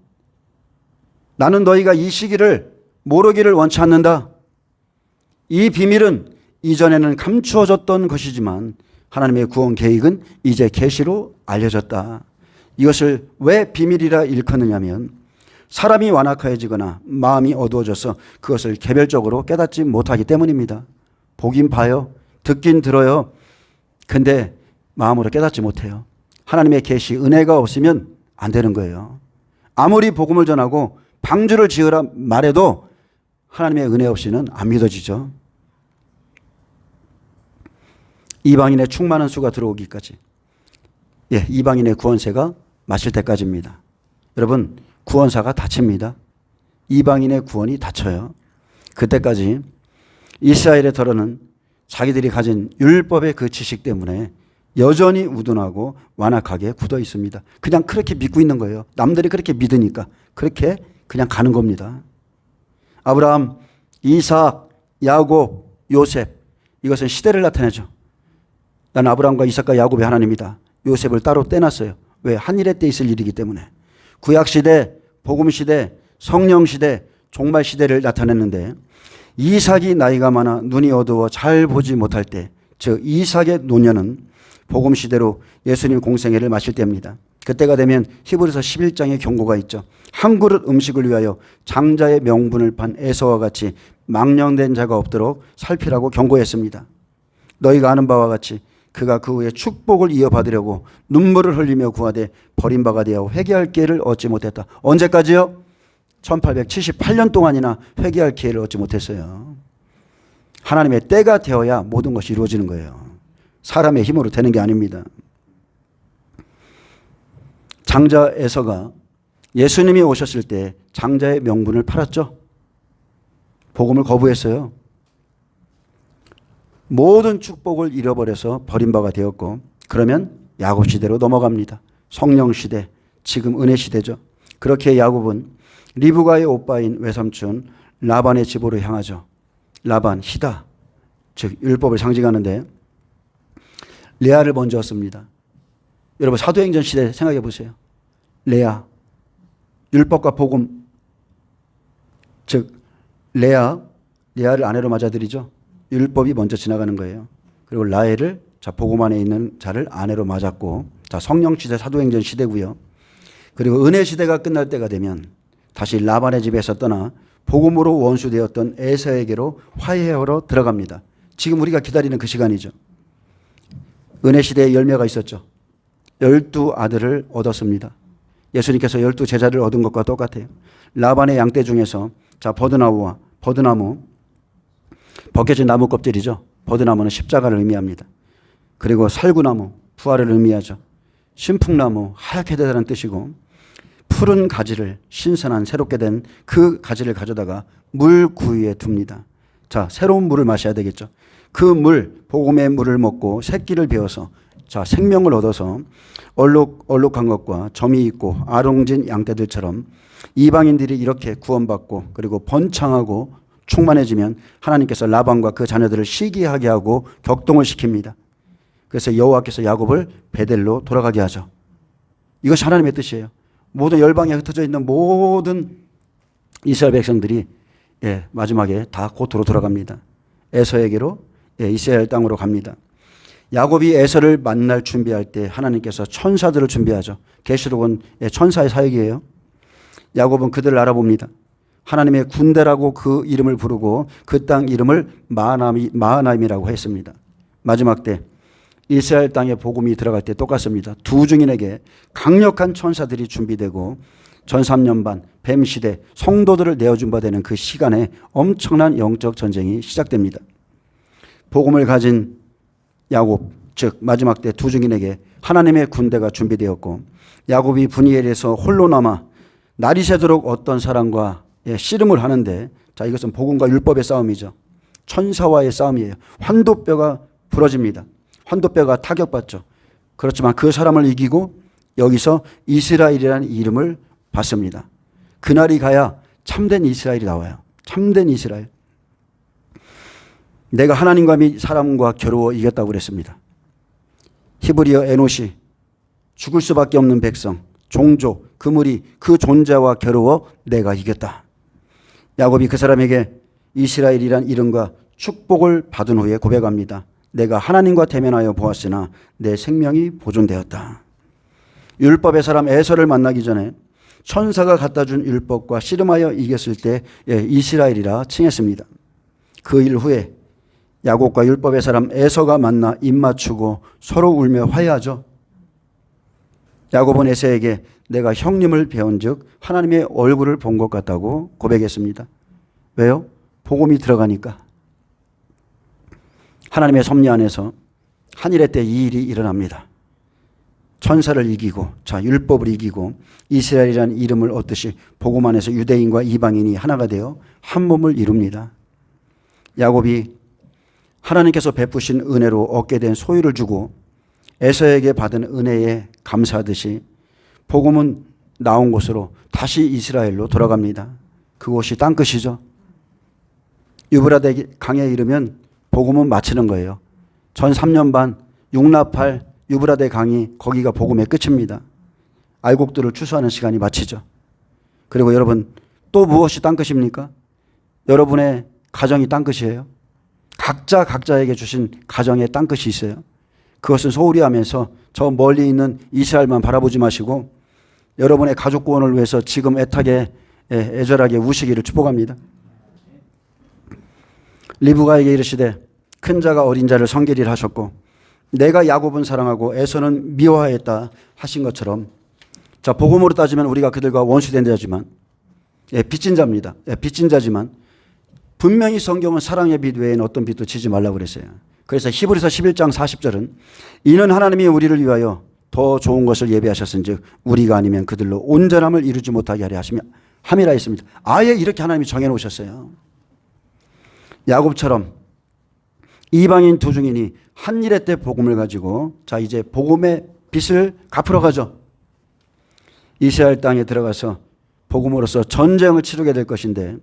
나는 너희가 이 시기를 모르기를 원치 않는다. 이 비밀은 이전에는 감추어졌던 것이지만 하나님의 구원 계획은 이제 계시로 알려졌다. 이것을 왜 비밀이라 일컫느냐면 사람이 완악해지거나 마음이 어두워져서 그것을 개별적으로 깨닫지 못하기 때문입니다. 보긴 봐요. 듣긴 들어요. 근데 마음으로 깨닫지 못해요. 하나님의 계시, 은혜가 없으면 안 되는 거예요. 아무리 복음을 전하고 방주를 지으라 말해도 하나님의 은혜 없이는 안 믿어지죠. 이방인의 충만한 수가 들어오기까지. 이방인의 구원세가 마칠 때까지입니다. 여러분, 구원사가 닫힙니다. 이방인의 구원이 닫혀요. 그때까지 이스라엘의 덜어는 자기들이 가진 율법의 그 지식 때문에 여전히 우둔하고 완악하게 굳어 있습니다. 그냥 그렇게 믿고 있는 거예요. 남들이 그렇게 믿으니까 그렇게 그냥 가는 겁니다. 아브라함, 이삭, 야곱, 요셉, 이것은 시대를 나타내죠. 나는 아브라함과 이삭과 야곱의 하나님이다. 요셉을 따로 떼놨어요. 왜? 한일의 때 있을 일이기 때문에. 구약시대, 복음시대, 성령시대, 종말시대를 나타냈는데 이삭이 나이가 많아 눈이 어두워 잘 보지 못할 때, 즉 이삭의 노년은 복음시대로 예수님 공생애를 마칠 때입니다. 그때가 되면 히브리서 11장의 경고가 있죠. 한 그릇 음식을 위하여 장자의 명분을 판 에서와 같이 망령된 자가 없도록 살피라고 경고했습니다. 너희가 아는 바와 같이 그가 그 후에 축복을 이어받으려고 눈물을 흘리며 구하되 버린 바가 되어 회개할 기회를 얻지 못했다. 언제까지요? 1878년 동안이나 회개할 기회를 얻지 못했어요. 하나님의 때가 되어야 모든 것이 이루어지는 거예요. 사람의 힘으로 되는 게 아닙니다. 장자 에서가 예수님이 오셨을 때 장자의 명분을 팔았죠. 복음을 거부했어요. 모든 축복을 잃어버려서 버림바가 되었고, 그러면 야곱 시대로 넘어갑니다. 성령 시대, 지금 은혜 시대죠. 그렇게 야곱은 리브가의 오빠인 외삼촌 라반의 집으로 향하죠. 라반, 히다, 즉 율법을 상징하는데 레아를 먼저 얻습니다. 여러분 사도행전 시대 생각해 보세요. 레아, 율법과 복음, 즉 레아를 아내로 맞아들이죠. 율법이 먼저 지나가는 거예요. 그리고 라헬을 복음 안에 있는 자를 아내로 맞았고, 성령 시대, 사도행전 시대고요. 그리고 은혜 시대가 끝날 때가 되면 다시 라반의 집에서 떠나 복음으로 원수되었던 에서에게로 화해하러 들어갑니다. 지금 우리가 기다리는 그 시간이죠. 은혜 시대에 열매가 있었죠. 12아들을 얻었습니다. 예수님께서 12제자를 얻은 것과 똑같아요. 라반의 양떼 중에서 버드나무, 벗겨진 나무 껍질이죠. 버드나무는 십자가를 의미합니다. 그리고 살구나무, 부활을 의미하죠. 신풍나무, 하얗게 되다는 뜻이고, 푸른 가지를, 신선한 새롭게 된 그 가지를 가져다가 물 구유에 둡니다. 새로운 물을 마셔야 되겠죠. 그 물, 복음의 물을 먹고 새끼를 베어서 생명을 얻어서 얼룩한 것과 점이 있고 아롱진 양떼들처럼 이방인들이 이렇게 구원받고 그리고 번창하고 충만해지면 하나님께서 라반과 그 자녀들을 시기하게 하고 격동을 시킵니다. 그래서 여호와께서 야곱을 베델로 돌아가게 하죠. 이것이 하나님의 뜻이에요. 모든 열방에 흩어져 있는 모든 이스라엘 백성들이 마지막에 다 고토로 돌아갑니다. 에서에게로 이스라엘 땅으로 갑니다. 야곱이 에서를 만날 준비할 때 하나님께서 천사들을 준비하죠. 계시록은 천사의 사역이에요. 야곱은 그들을 알아봅니다. 하나님의 군대라고 그 이름을 부르고 그 땅 이름을 마하나임이라고 했습니다. 마지막 때 이스라엘 땅에 복음이 들어갈 때 똑같습니다. 두 증인에게 강력한 천사들이 준비되고 전 3년 반 뱀시대 성도들을 내어준 바 되는 그 시간에 엄청난 영적 전쟁이 시작됩니다. 복음을 가진 야곱, 즉 마지막 때 두 증인에게 하나님의 군대가 준비되었고, 야곱이 브니엘에서 홀로 남아 날이 새도록 어떤 사람과 씨름을 하는데, 이것은 복음과 율법의 싸움이죠. 천사와의 싸움이에요. 환도뼈가 부러집니다. 환도뼈가 타격받죠. 그렇지만 그 사람을 이기고 여기서 이스라엘이라는 이름을 받습니다. 그날이 가야 참된 이스라엘이 나와요. 참된 이스라엘. 내가 하나님과 및 사람과 겨루어 이겼다고 그랬습니다. 히브리어 에노시, 죽을 수밖에 없는 백성, 종족, 그 무리, 그 존재와 겨루어 내가 이겼다. 야곱이 그 사람에게 이스라엘이란 이름과 축복을 받은 후에 고백합니다. 내가 하나님과 대면하여 보았으나 내 생명이 보존되었다. 율법의 사람 에서를 만나기 전에 천사가 갖다 준 율법과 씨름하여 이겼을 때 이스라엘이라 칭했습니다. 그 일 후에 야곱과 율법의 사람 에서가 만나 입맞추고 서로 울며 화해하죠. 야곱은 에서에게 내가 형님을 배운 즉 하나님의 얼굴을 본 것 같다고 고백했습니다. 왜요? 복음이 들어가니까. 하나님의 섭리 안에서 한일의 때 이 일이 일어납니다. 천사를 이기고 율법을 이기고 이스라엘이라는 이름을 얻듯이 복음 안에서 유대인과 이방인이 하나가 되어 한 몸을 이룹니다. 야곱이 하나님께서 베푸신 은혜로 얻게 된 소유를 주고 에서에게 받은 은혜에 감사하듯이 복음은 나온 곳으로 다시 이스라엘로 돌아갑니다. 그곳이 땅끝이죠. 유브라데 강에 이르면 복음은 마치는 거예요. 전 3년 반 육납할 유브라데 강이 거기가 복음의 끝입니다. 알곡들을 추수하는 시간이 마치죠. 그리고 여러분 또 무엇이 땅끝입니까? 여러분의 가정이 땅끝이에요. 각자에게 주신 가정에 땅끝이 있어요. 그것은 소홀히 하면서 저 멀리 있는 이스라엘만 바라보지 마시고 여러분의 가족 구원을 위해서 지금 애타게 애절하게 우시기를 축복합니다. 리브가에게 이르시되 큰 자가 어린 자를 성결이라 하셨고 내가 야곱은 사랑하고 에서는 미워하였다 하신 것처럼 복음으로 따지면 우리가 그들과 원수된 자지만 빚진 자입니다. 빚진 자지만 분명히 성경은 사랑의 빚 외에는 어떤 빚도 지지 말라고 그랬어요. 그래서 히브리서 11장 40절은 이는 하나님이 우리를 위하여 더 좋은 것을 예비하셨은즉 우리가 아니면 그들로 온전함을 이루지 못하게 하려 함이라 했습니다. 아예 이렇게 하나님이 정해놓으셨어요. 야곱처럼 이방인 두 증인이 한 일의 때 복음을 가지고 이제 복음의 빚을 갚으러 가죠. 이스라엘 땅에 들어가서 복음으로서 전쟁을 치르게 될 것인데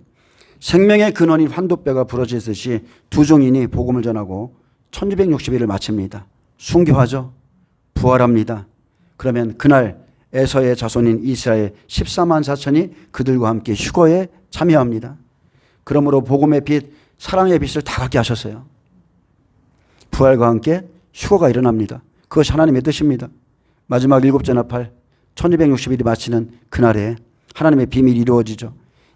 생명의 근원인 환도뼈가 부러지듯이 두 증인이 복음을 전하고 1260일을 마칩니다. 순교하죠. 부활합니다. 그러면 그날 에서의 자손인 이스라엘 14만 4천이 그들과 함께 휴거에 참여합니다. 그러므로 복음의 빚, 사랑의 빚을 다 갖게 하셨어요. 부활과 함께 휴거가 일어납니다. 그것이 하나님의 뜻입니다. 마지막 일곱 전합할 1260일이 마치는 그날에 하나님의 비밀이 이루어지죠.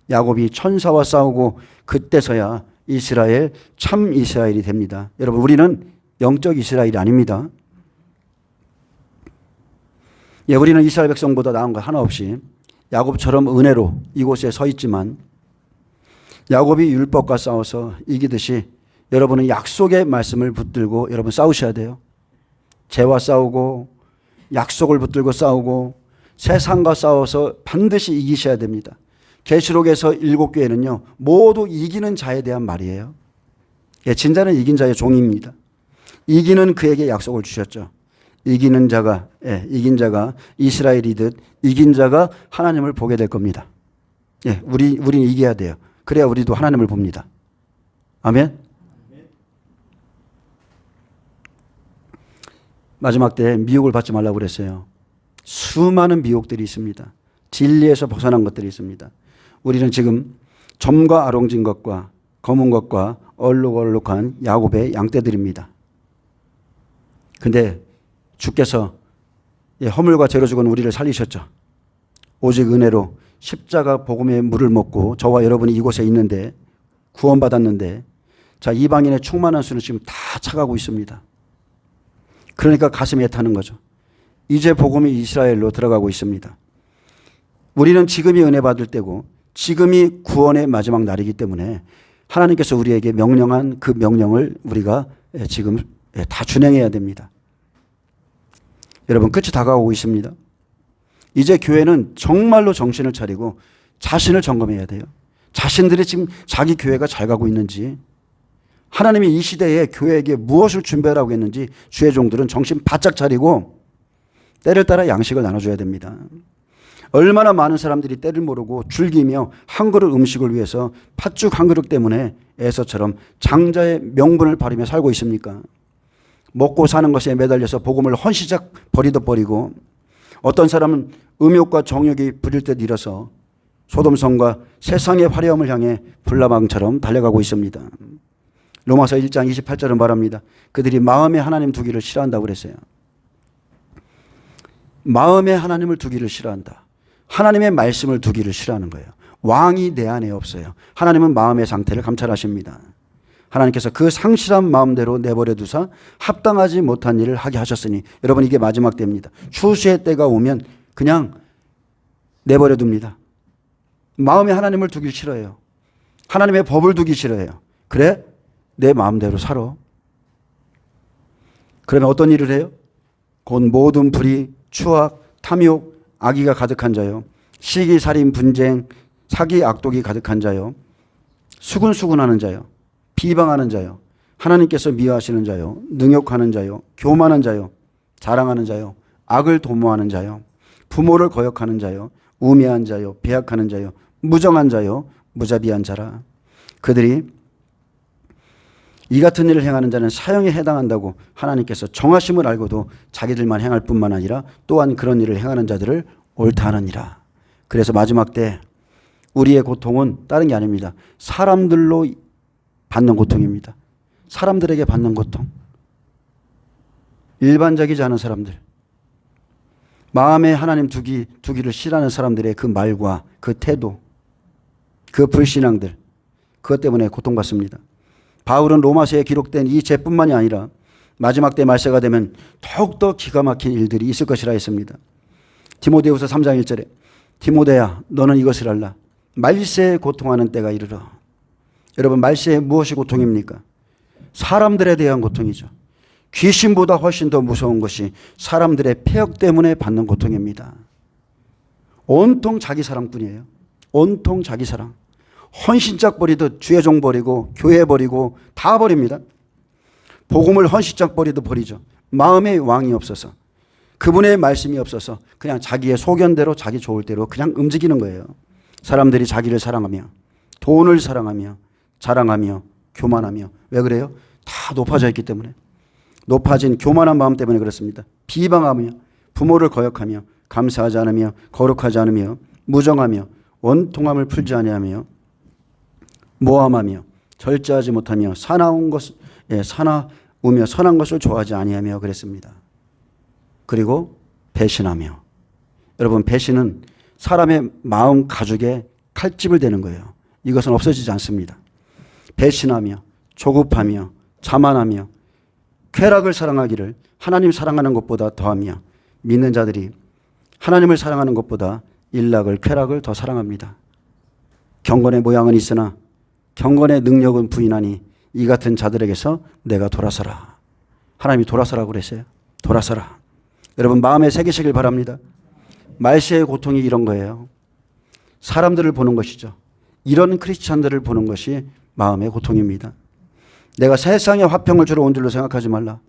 야곱이 천사와 싸우고 그때서야 이스라엘, 참 이스라엘이 됩니다. 여러분 우리는 영적 이스라엘이 아닙니다. 우리는 이스라엘 백성보다 나은 것 하나 없이 야곱처럼 은혜로 이곳에 서 있지만 야곱이 율법과 싸워서 이기듯이 여러분은 약속의 말씀을 붙들고 여러분 싸우셔야 돼요. 죄와 싸우고 약속을 붙들고 싸우고 세상과 싸워서 반드시 이기셔야 됩니다. 계시록에서 7교회는요 모두 이기는 자에 대한 말이에요. 진자는 이긴 자의 종입니다. 이기는 그에게 약속을 주셨죠. 이긴 자가 이스라엘이듯 이긴 자가 하나님을 보게 될 겁니다. 우리는 이겨야 돼요. 그래야 우리도 하나님을 봅니다. 아멘. 마지막 때 미혹을 받지 말라고 그랬어요. 수많은 미혹들이 있습니다. 진리에서 벗어난 것들이 있습니다. 우리는 지금 점과 아롱진 것과 검은 것과 얼룩얼룩한 야곱의 양떼들입니다. 근데 주께서 허물과 죄로 죽은 우리를 살리셨죠. 오직 은혜로 십자가 복음의 물을 먹고 저와 여러분이 이곳에 있는데 구원받았는데 이방인의 충만한 수는 지금 다 차가고 있습니다. 그러니까 가슴이 애타는 거죠. 이제 복음이 이스라엘로 들어가고 있습니다. 우리는 지금이 은혜 받을 때고 지금이 구원의 마지막 날이기 때문에 하나님께서 우리에게 명령한 그 명령을 우리가 지금 다 준행해야 됩니다. 여러분 끝이 다가오고 있습니다. 이제 교회는 정말로 정신을 차리고 자신을 점검해야 돼요. 자신들이 지금 자기 교회가 잘 가고 있는지 하나님이 이 시대에 교회에게 무엇을 준비하라고 했는지 주의 종들은 정신 바짝 차리고 때를 따라 양식을 나눠줘야 됩니다. 얼마나 많은 사람들이 때를 모르고 즐기며 한 그릇 음식을 위해서 팥죽 한 그릇 때문에 에서처럼 장자의 명분을 바르며 살고 있습니까? 먹고 사는 것에 매달려서 복음을 헌시작 버리듯 버리고, 어떤 사람은 음욕과 정욕이 부릴 듯 일어서 소돔성과 세상의 화려함을 향해 불나방처럼 달려가고 있습니다. 로마서 1장 28절은 말합니다. 그들이 마음에 하나님 두기를 싫어한다고 그랬어요. 마음에 하나님을 두기를 싫어한다. 하나님의 말씀을 두기를 싫어하는 거예요. 왕이 내 안에 없어요. 하나님은 마음의 상태를 감찰하십니다. 하나님께서 그 상실한 마음대로 내버려 두사 합당하지 못한 일을 하게 하셨으니, 여러분, 이게 마지막 때입니다. 추수의 때가 오면 그냥 내버려 둡니다. 마음에 하나님을 두기 싫어해요. 하나님의 법을 두기 싫어해요. 그래? 내 마음대로 살아. 그러면 어떤 일을 해요? 곧 모든 불의, 추악, 탐욕, 악의가 가득한 자요, 시기, 살인, 분쟁, 사기, 악독이 가득한 자요, 수군수군하는 자요, 비방하는 자요, 하나님께서 미워하시는 자요, 능욕하는 자요, 교만한 자요, 자랑하는 자요, 악을 도모하는 자요, 부모를 거역하는 자요, 우매한 자요, 배약하는 자요, 무정한 자요, 무자비한 자라. 그들이 이 같은 일을 행하는 자는 사형에 해당한다고 하나님께서 정하심을 알고도 자기들만 행할 뿐만 아니라 또한 그런 일을 행하는 자들을 옳다 하느니라. 그래서 마지막 때 우리의 고통은 다른 게 아닙니다. 사람들로 받는 고통입니다. 사람들에게 받는 고통. 일반적이지 않은 사람들. 마음에 하나님 두기를 싫어하는 사람들의 그 말과 그 태도, 그 불신앙들, 그것 때문에 고통받습니다. 바울은 로마서에 기록된 이 죄뿐만이 아니라 마지막 때 말세가 되면 더욱더 기가 막힌 일들이 있을 것이라 했습니다. 디모데후서 3장 1절에 디모데야, 너는 이것을 알라. 말세에 고통하는 때가 이르러. 여러분, 말세에 무엇이 고통입니까? 사람들에 대한 고통이죠. 귀신보다 훨씬 더 무서운 것이 사람들의 폐역 때문에 받는 고통입니다. 온통 자기 사랑뿐이에요. 온통 자기 사랑. 헌신짝 버리듯 주의종 버리고 교회 버리고 다 버립니다. 복음을 헌신짝 버리듯 버리죠. 마음의 왕이 없어서, 그분의 말씀이 없어서 그냥 자기의 소견대로 자기 좋을 대로 그냥 움직이는 거예요. 사람들이 자기를 사랑하며 돈을 사랑하며 자랑하며 교만하며. 왜 그래요? 다 높아져 있기 때문에. 높아진 교만한 마음 때문에 그렇습니다. 비방하며 부모를 거역하며 감사하지 않으며 거룩하지 않으며 무정하며 원통함을 풀지 아니하며 모함하며 절제하지 못하며 사나우며 선한 것을 좋아하지 아니하며 그랬습니다. 그리고 배신하며. 여러분, 배신은 사람의 마음 가죽에 칼집을 대는 거예요. 이것은 없어지지 않습니다. 배신하며 조급하며 자만하며 쾌락을 사랑하기를 하나님 사랑하는 것보다 더하며, 믿는 자들이 하나님을 사랑하는 것보다 일락을 쾌락을 더 사랑합니다. 경건의 모양은 있으나 경건의 능력은 부인하니 이 같은 자들에게서 내가 돌아서라. 하나님이 돌아서라고 그랬어요. 돌아서라. 여러분, 마음에 새기시길 바랍니다. 말세의 고통이 이런 거예요. 사람들을 보는 것이죠. 이런 크리스찬들을 보는 것이 마음의 고통입니다. 내가 세상에 화평을 주러 온 줄로 생각하지 말라.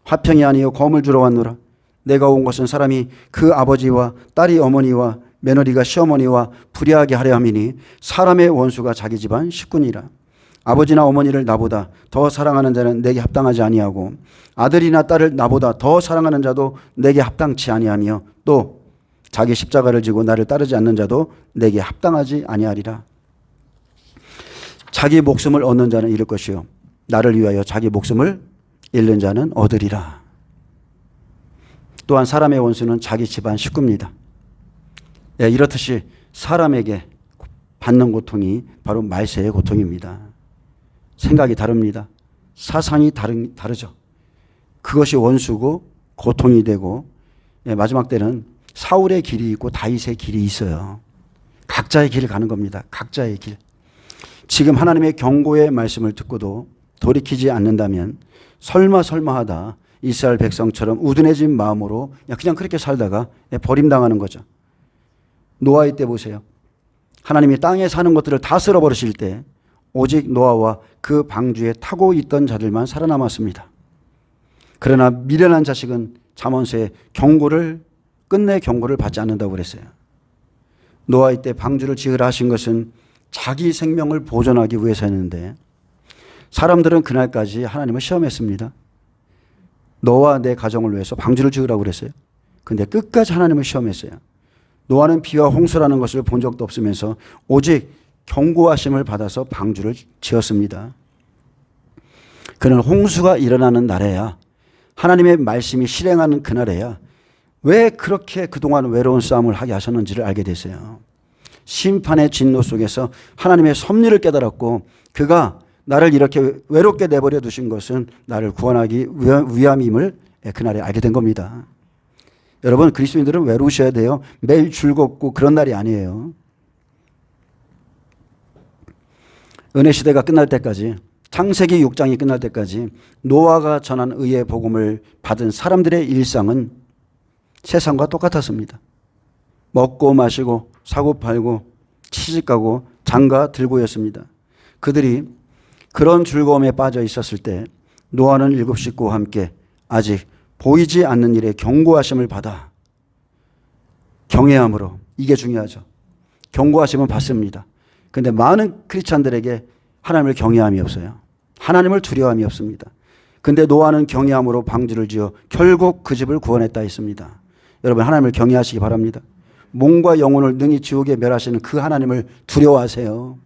화평이 아니요 검을 주러 왔노라. 내가 온 것은 사람이 그 아버지와 딸이 어머니와 며느리가 시어머니와 불의하게 하려 함이니 사람의 원수가 자기 집안 식구니라. 아버지나 어머니를 나보다 더 사랑하는 자는 내게 합당하지 아니하고 아들이나 딸을 나보다 더 사랑하는 자도 내게 합당치 아니하며 또 자기 십자가를 지고 나를 따르지 않는 자도 내게 합당하지 아니하리라. 자기 목숨을 얻는 자는 잃을 것이요 나를 위하여 자기 목숨을 잃는 자는 얻으리라. 또한 사람의 원수는 자기 집안 식구입니다. 예, 이렇듯이 사람에게 받는 고통이 바로 말세의 고통입니다. 생각이 다릅니다. 사상이 다르죠. 그것이 원수고 고통이 되고, 예, 마지막 때는 사울의 길이 있고 다윗의 길이 있어요. 각자의 길을 가는 겁니다. 각자의 길. 지금 하나님의 경고의 말씀을 듣고도 돌이키지 않는다면 설마 하다 이스라엘 백성처럼 우둔해진 마음으로 그냥 그렇게 살다가 버림당하는 거죠. 노아의 때 보세요. 하나님이 땅에 사는 것들을 다 쓸어버리실 때 오직 노아와 그 방주에 타고 있던 자들만 살아남았습니다. 그러나 미련한 자식은 잠언서에 끝내 경고를 받지 않는다고 그랬어요. 노아의 때 방주를 지으라 하신 것은 자기 생명을 보존하기 위해서였는데 사람들은 그날까지 하나님을 시험했습니다. 너와 내 가정을 위해서 방주를 지으라고 그랬어요. 근데 끝까지 하나님을 시험했어요. 노아는 비와 홍수라는 것을 본 적도 없으면서 오직 경고하심을 받아서 방주를 지었습니다. 그는 홍수가 일어나는 날에야, 하나님의 말씀이 실행하는 그날에야 왜 그렇게 그동안 외로운 싸움을 하게 하셨는지를 알게 됐어요. 심판의 진노 속에서 하나님의 섭리를 깨달았고, 그가 나를 이렇게 외롭게 내버려 두신 것은 나를 구원하기 위함임을 그날에 알게 된 겁니다. 여러분, 그리스도인들은 외로우셔야 돼요. 매일 즐겁고 그런 날이 아니에요. 은혜 시대가 끝날 때까지, 창세기 6장이 끝날 때까지 노아가 전한 의의 복음을 받은 사람들의 일상은 세상과 똑같았습니다. 먹고 마시고 사고 팔고 시집가고 장가 들고였습니다. 그들이 그런 즐거움에 빠져 있었을 때 노아는 7 식구와 함께 아직 보이지 않는 일에 경고하심을 받아 경외함으로, 이게 중요하죠. 경고하심은 받습니다. 그런데 많은 크리스찬들에게 하나님을 경외함이 없어요. 하나님을 두려움이 없습니다. 그런데 노아는 경외함으로 방주를 지어 결국 그 집을 구원했다 했습니다. 여러분, 하나님을 경외하시기 바랍니다. 몸과 영혼을 능히 지옥에 멸하시는 그 하나님을 두려워하세요.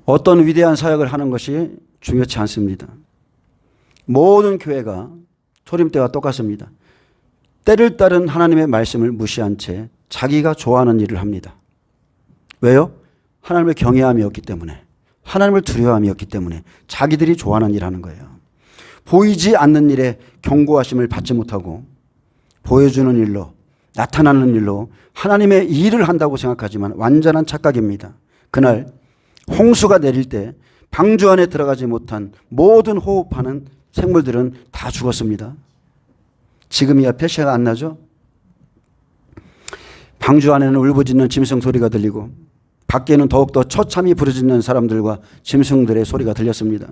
어떤 위대한 사역을 하는 것이 중요치 않습니다. 모든 교회가 초림 때와 똑같습니다. 때를 따른 하나님의 말씀을 무시한 채 자기가 좋아하는 일을 합니다. 왜요? 하나님을 경외함이 없기 때문에, 하나님을 두려워함이 없기 때문에 자기들이 좋아하는 일을 하는 거예요. 보이지 않는 일에 경고하심을 받지 못하고 보여주는 일로, 나타나는 일로 하나님의 일을 한다고 생각하지만 완전한 착각입니다. 그날 홍수가 내릴 때 방주 안에 들어가지 못한 모든 호흡하는 생물들은 다 죽었습니다. 지금이야 폐쇄가 안 나죠? 방주 안에는 울부짖는 짐승 소리가 들리고 밖에는 더욱더 처참히 부르짖는 사람들과 짐승들의 소리가 들렸습니다.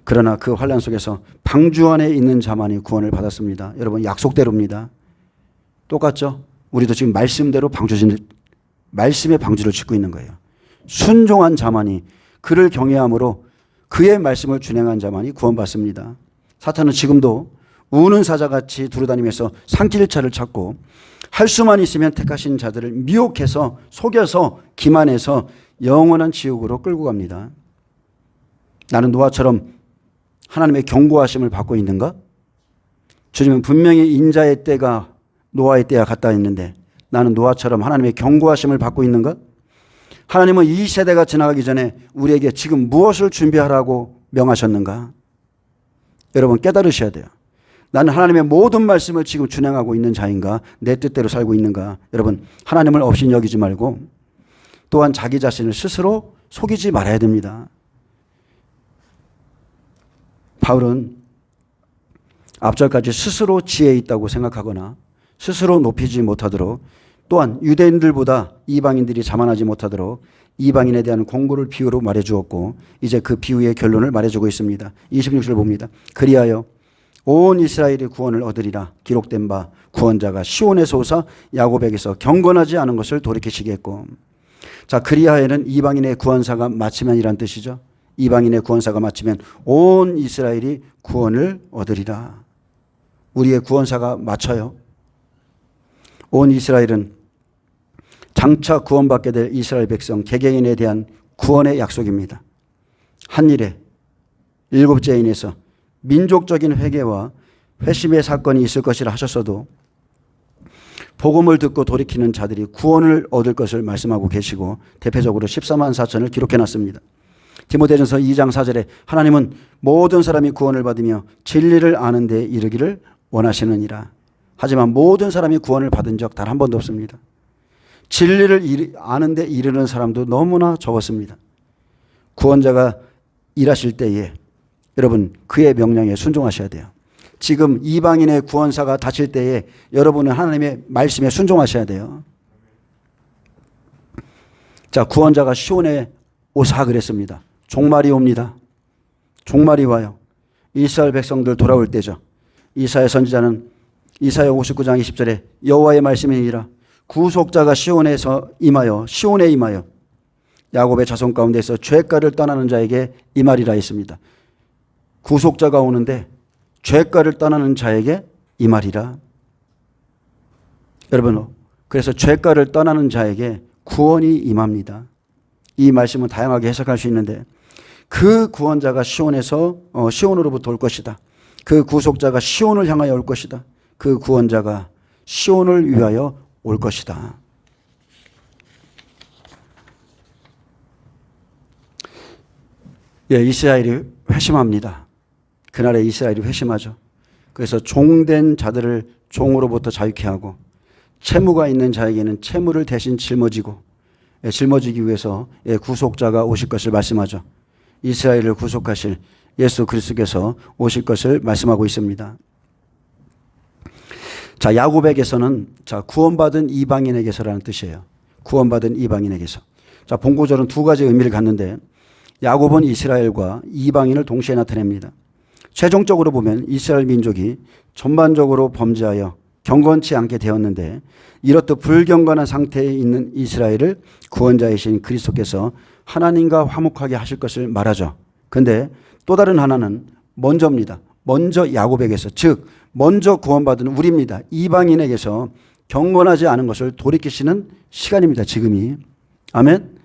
그러나 그 환난 속에서 방주 안에 있는 자만이 구원을 받았습니다. 여러분, 약속대로입니다. 똑같죠? 우리도 지금 말씀대로 말씀의 방주를 짓고 있는 거예요. 순종한 자만이, 그를 경외함으로 그의 말씀을 준행한 자만이 구원받습니다. 사탄은 지금도 우는 사자같이 두루다니면서 산길차를 찾고 할 수만 있으면 택하신 자들을 미혹해서 속여서 기만해서 영원한 지옥으로 끌고 갑니다. 나는 노아처럼 하나님의 경고하심을 받고 있는가? 주님은 분명히 인자의 때가 노아의 때와 같다 했는데 나는 노아처럼 하나님의 경고하심을 받고 있는가? 하나님은 이 세대가 지나가기 전에 우리에게 지금 무엇을 준비하라고 명하셨는가? 여러분, 깨달으셔야 돼요. 나는 하나님의 모든 말씀을 지금 준행하고 있는 자인가? 내 뜻대로 살고 있는가? 여러분, 하나님을 없인 여기지 말고 또한 자기 자신을 스스로 속이지 말아야 됩니다. 바울은 앞절까지 스스로 지혜 있다고 생각하거나 스스로 높이지 못하도록, 또한 유대인들보다 이방인들이 자만하지 못하도록 이방인에 대한 공고를 비유로 말해주었고, 이제 그 비유의 결론을 말해주고 있습니다. 26절 봅니다. 그리하여 온 이스라엘이 구원을 얻으리라 기록된 바 구원자가 시온에서 오사 야곱에게서 경건하지 않은 것을 돌이키시게 했고. 자, 그리하여는 이방인의 구원사가 마치면이란 뜻이죠. 이방인의 구원사가 마치면 온 이스라엘이 구원을 얻으리라. 우리의 구원사가 마쳐요. 온 이스라엘은 장차 구원받게 될 이스라엘 백성 개개인에 대한 구원의 약속입니다. 한 일에 7죄인에서 민족적인 회개와 회심의 사건이 있을 것이라 하셨어도 복음을 듣고 돌이키는 자들이 구원을 얻을 것을 말씀하고 계시고 대표적으로 14만 4천을 기록해놨습니다. 디모데전서 2장 4절에 하나님은 모든 사람이 구원을 받으며 진리를 아는 데 이르기를 원하시느니라. 하지만 모든 사람이 구원을 받은 적 단 한 번도 없습니다. 진리를 아는 데 이르는 사람도 너무나 적었습니다. 구원자가 일하실 때에 여러분, 그의 명령에 순종하셔야 돼요. 지금 이방인의 구원사가 다칠 때에 여러분은 하나님의 말씀에 순종하셔야 돼요. 자, 구원자가 시온에 오사 그랬습니다. 종말이 옵니다. 종말이 와요. 이스라엘 백성들 돌아올 때죠. 이사야 선지자는 이사야 59장 20절에 여호와의 말씀이니라 구속자가 시온에서 임하여 시온에 임하여 야곱의 자손 가운데서 죄가를 떠나는 자에게 임하리라 했습니다. 구속자가 오는데 죄가를 떠나는 자에게 임하리라. 여러분, 그래서 죄가를 떠나는 자에게 구원이 임합니다. 이 말씀은 다양하게 해석할 수 있는데 그 구원자가 시온으로부터 올 것이다. 그 구속자가 시온을 향하여 올 것이다. 그 구원자가 시온을 위하여 올 것이다. 예, 이스라엘이 회심합니다. 그날에 이스라엘이 회심하죠. 그래서 종된 자들을 종으로부터 자유케 하고 채무가 있는 자에게는 채무를 대신 짊어지기 위해서 구속자가 오실 것을 말씀하죠. 이스라엘을 구속하실 예수 그리스도께서 오실 것을 말씀하고 있습니다. 자, 야곱에게서는 구원받은 이방인에게서라는 뜻이에요. 구원받은 이방인에게서. 자, 본구절은 두 가지 의미를 갖는데 야곱은 이스라엘과 이방인을 동시에 나타냅니다. 최종적으로 보면 이스라엘 민족이 전반적으로 범죄하여 경건치 않게 되었는데 이렇듯 불경건한 상태에 있는 이스라엘을 구원자이신 그리스도께서 하나님과 화목하게 하실 것을 말하죠. 그런데 또 다른 하나는 먼저입니다. 먼저 야곱에게서, 즉 먼저 구원받은 우리입니다. 이방인에게서 경건하지 않은 것을 돌이키시는 시간입니다. 지금이. 아멘.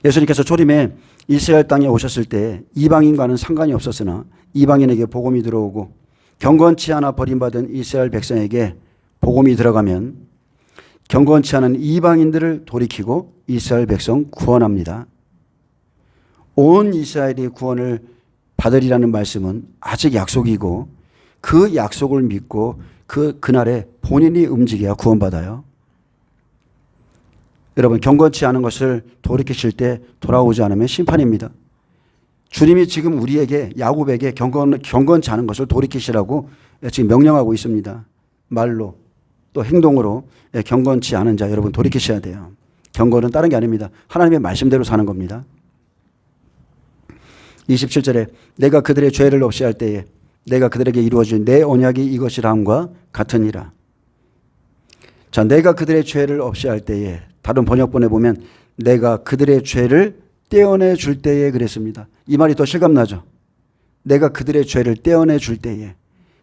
예수님께서 초림에 이스라엘 땅에 오셨을 때 이방인과는 상관이 없었으나 이방인에게 복음이 들어오고 경건치 않아 버림받은 이스라엘 백성에게 복음이 들어가면 경건치 않은 이방인들을 돌이키고 이스라엘 백성 구원합니다. 온 이스라엘이 구원을 받으리라는 말씀은 아직 약속이고 그 약속을 믿고 그날에 본인이 움직여야 구원받아요. 여러분, 경건치 않은 것을 돌이키실 때 돌아오지 않으면 심판입니다. 주님이 지금 우리에게 야곱에게 경건치 않은 것을 돌이키시라고 지금 명령하고 있습니다. 말로 또 행동으로 경건치 않은 자 여러분 돌이키셔야 돼요. 경건은 다른 게 아닙니다. 하나님의 말씀대로 사는 겁니다. 27절에 내가 그들의 죄를 없이 할 때에 내가 그들에게 이루어질 내 언약이 이것이라 함과 같으니라. 자, 내가 그들의 죄를 없이 할 때에, 다른 번역본에 보면 내가 그들의 죄를 떼어내 줄 때에 그랬습니다. 이 말이 더 실감나죠. 내가 그들의 죄를 떼어내 줄 때에.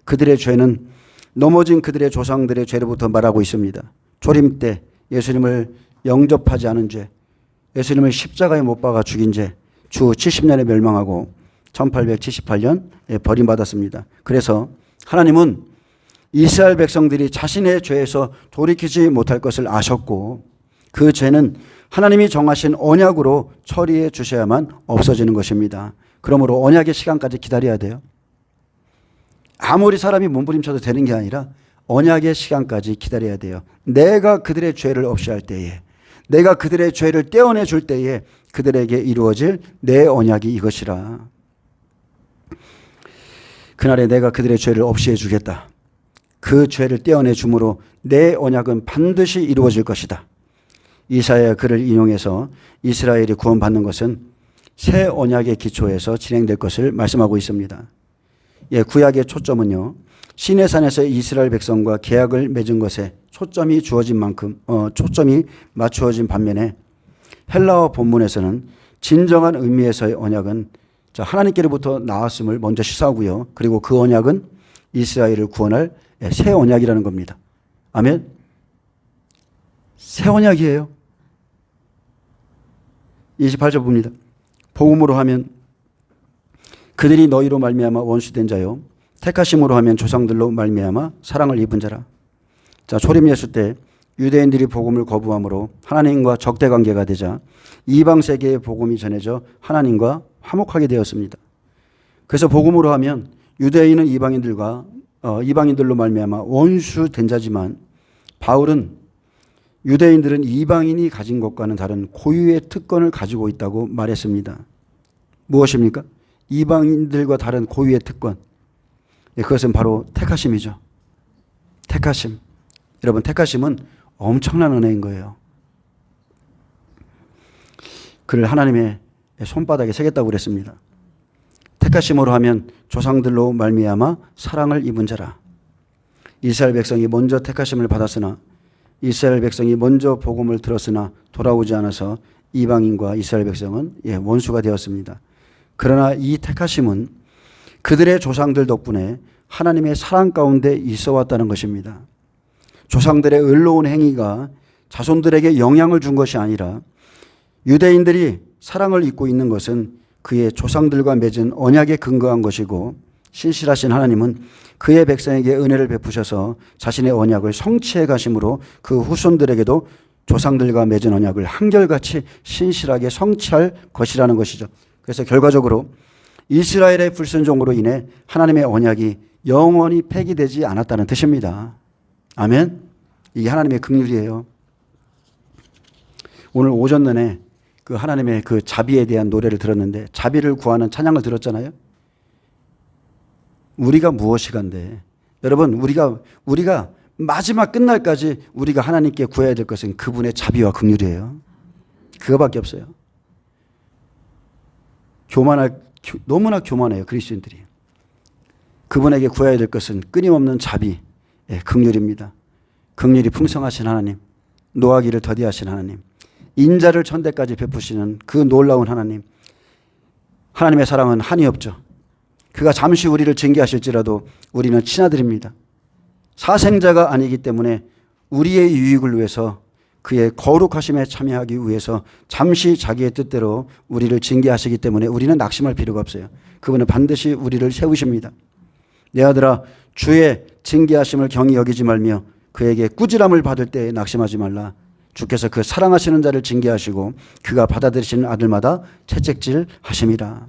그들의 죄는 넘어진 그들의 조상들의 죄로부터 말하고 있습니다. 초림 때 예수님을 영접하지 않은 죄, 예수님을 십자가에 못 박아 죽인 죄, 주 70년에 멸망하고 1878년 버림받았습니다. 그래서 하나님은 이스라엘 백성들이 자신의 죄에서 돌이키지 못할 것을 아셨고 그 죄는 하나님이 정하신 언약으로 처리해 주셔야만 없어지는 것입니다. 그러므로 언약의 시간까지 기다려야 돼요. 아무리 사람이 몸부림쳐도 되는 게 아니라 언약의 시간까지 기다려야 돼요. 내가 그들의 죄를 없이 할 때에, 내가 그들의 죄를 떼어내 줄 때에 그들에게 이루어질 내 언약이 이것이라. 그날에 내가 그들의 죄를 없이 해주겠다. 그 죄를 떼어내 줌으로 내 언약은 반드시 이루어질 것이다. 이사야 글을 인용해서 이스라엘이 구원받는 것은 새 언약의 기초에서 진행될 것을 말씀하고 있습니다. 예, 구약의 초점은요, 시내산에서 이스라엘 백성과 계약을 맺은 것에 초점이 주어진 만큼 초점이 맞추어진 반면에 헬라어 본문에서는 진정한 의미에서의 언약은 하나님께로부터 나왔음을 먼저 시사하고요. 그리고 그 언약은 이스라엘을 구원할 새 언약이라는 겁니다. 아멘. 새 언약이에요. 28절 봅니다. 복음으로 하면 그들이 너희로 말미암아 원수된 자요 택하심으로 하면 조상들로 말미암아 사랑을 입은 자라. 자, 초림 예수 때 유대인들이 복음을 거부함으로 하나님과 적대 관계가 되자 이방 세계의 복음이 전해져 하나님과 화목하게 되었습니다. 그래서 복음으로 하면 유대인은 이방인들로 말미암아 원수된 자지만 바울은 유대인들은 이방인이 가진 것과는 다른 고유의 특권을 가지고 있다고 말했습니다. 무엇입니까? 이방인들과 다른 고유의 특권. 그것은 바로 택하심이죠. 택하심. 여러분, 택하심은 엄청난 은혜인 거예요. 그를 하나님의 손바닥에 새겼다고 그랬습니다. 택하심으로 하면 조상들로 말미암아 사랑을 입은 자라. 이스라엘 백성이 먼저 택하심을 받았으나 이스라엘 백성이 먼저 복음을 들었으나 돌아오지 않아서 이방인과 이스라엘 백성은 원수가 되었습니다. 그러나 이 택하심은 그들의 조상들 덕분에 하나님의 사랑 가운데 있어 왔다는 것입니다. 조상들의 의로운 행위가 자손들에게 영향을 준 것이 아니라 유대인들이 사랑을 잊고 있는 것은 그의 조상들과 맺은 언약에 근거한 것이고 신실하신 하나님은 그의 백성에게 은혜를 베푸셔서 자신의 언약을 성취해 가심으로 그 후손들에게도 조상들과 맺은 언약을 한결같이 신실하게 성취할 것이라는 것이죠. 그래서 결과적으로 이스라엘의 불순종으로 인해 하나님의 언약이 영원히 폐기되지 않았다는 뜻입니다. 아멘. 이게 하나님의 긍휼이에요. 오늘 오전 내내 그 하나님의 그 자비에 대한 노래를 들었는데 자비를 구하는 찬양을 들었잖아요. 우리가 무엇이간데 여러분 우리가 마지막 끝날까지 우리가 하나님께 구해야 될 것은 그분의 자비와 긍휼이에요. 그거밖에 없어요. 너무나 교만해요. 그리스도인들이. 그분에게 구해야 될 것은 끊임없는 자비, 긍휼입니다. 긍휼이 풍성하신 하나님, 노하기를 더디하신 하나님, 인자를 천대까지 베푸시는 그 놀라운 하나님. 하나님의 사랑은 한이 없죠. 그가 잠시 우리를 징계하실지라도 우리는 친아들입니다. 사생자가 아니기 때문에 우리의 유익을 위해서 그의 거룩하심에 참여하기 위해서 잠시 자기의 뜻대로 우리를 징계하시기 때문에 우리는 낙심할 필요가 없어요. 그분은 반드시 우리를 세우십니다. 내 아들아 주의 징계하심을 경히 여기지 말며 그에게 꾸지람을 받을 때에 낙심하지 말라. 주께서 그 사랑하시는 자를 징계하시고 그가 받아들이시는 아들마다 채찍질 하심이라.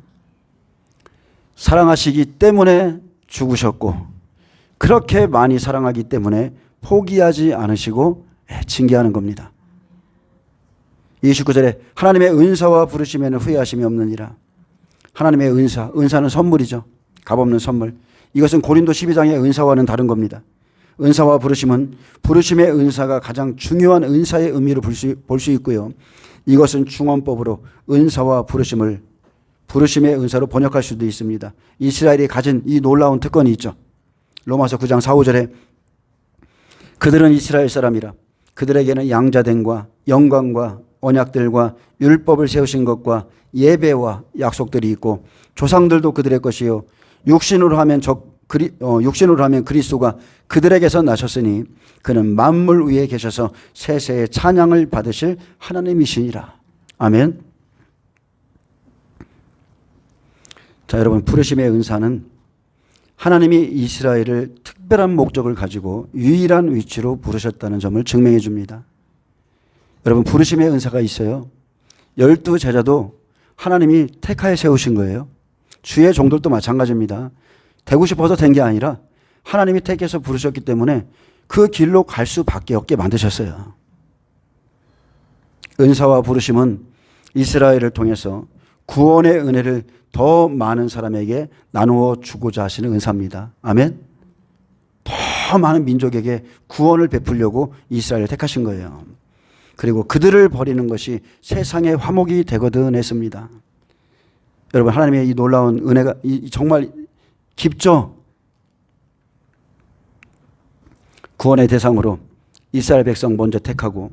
사랑하시기 때문에 죽으셨고 그렇게 많이 사랑하기 때문에 포기하지 않으시고 징계하는 겁니다. 29절에 하나님의 은사와 부르심에는 후회하심이 없느니라. 하나님의 은사는 선물이죠. 값없는 선물. 이것은 고린도 12장의 은사와는 다른 겁니다. 은사와 부르심은 부르심의 은사가 가장 중요한 은사의 의미로 볼 수 있고요. 이것은 중언법으로 은사와 부르심을 부르심의 은사로 번역할 수도 있습니다. 이스라엘이 가진 이 놀라운 특권이 있죠. 로마서 9장 4, 5절에 그들은 이스라엘 사람이라. 그들에게는 양자됨과 영광과 언약들과 율법을 세우신 것과 예배와 약속들이 있고 조상들도 그들의 것이요 육신으로 하면 그리스도가 그들에게서 나셨으니 그는 만물 위에 계셔서 세세의 찬양을 받으실 하나님이시니라. 아멘. 자, 여러분, 부르심의 은사는 하나님이 이스라엘을 특별한 목적을 가지고 유일한 위치로 부르셨다는 점을 증명해 줍니다. 여러분, 부르심의 은사가 있어요. 12제자도 하나님이 택하여 세우신 거예요. 주의 종들도 마찬가지입니다. 되고 싶어서 된 게 아니라 하나님이 택해서 부르셨기 때문에 그 길로 갈 수밖에 없게 만드셨어요. 은사와 부르심은 이스라엘을 통해서 구원의 은혜를 더 많은 사람에게 나누어 주고자 하시는 은사입니다. 아멘. 더 많은 민족에게 구원을 베풀려고 이스라엘을 택하신 거예요. 그리고 그들을 버리는 것이 세상의 화목이 되거든 했습니다. 여러분, 하나님의 이 놀라운 은혜가 정말 깊죠. 구원의 대상으로 이스라엘 백성 먼저 택하고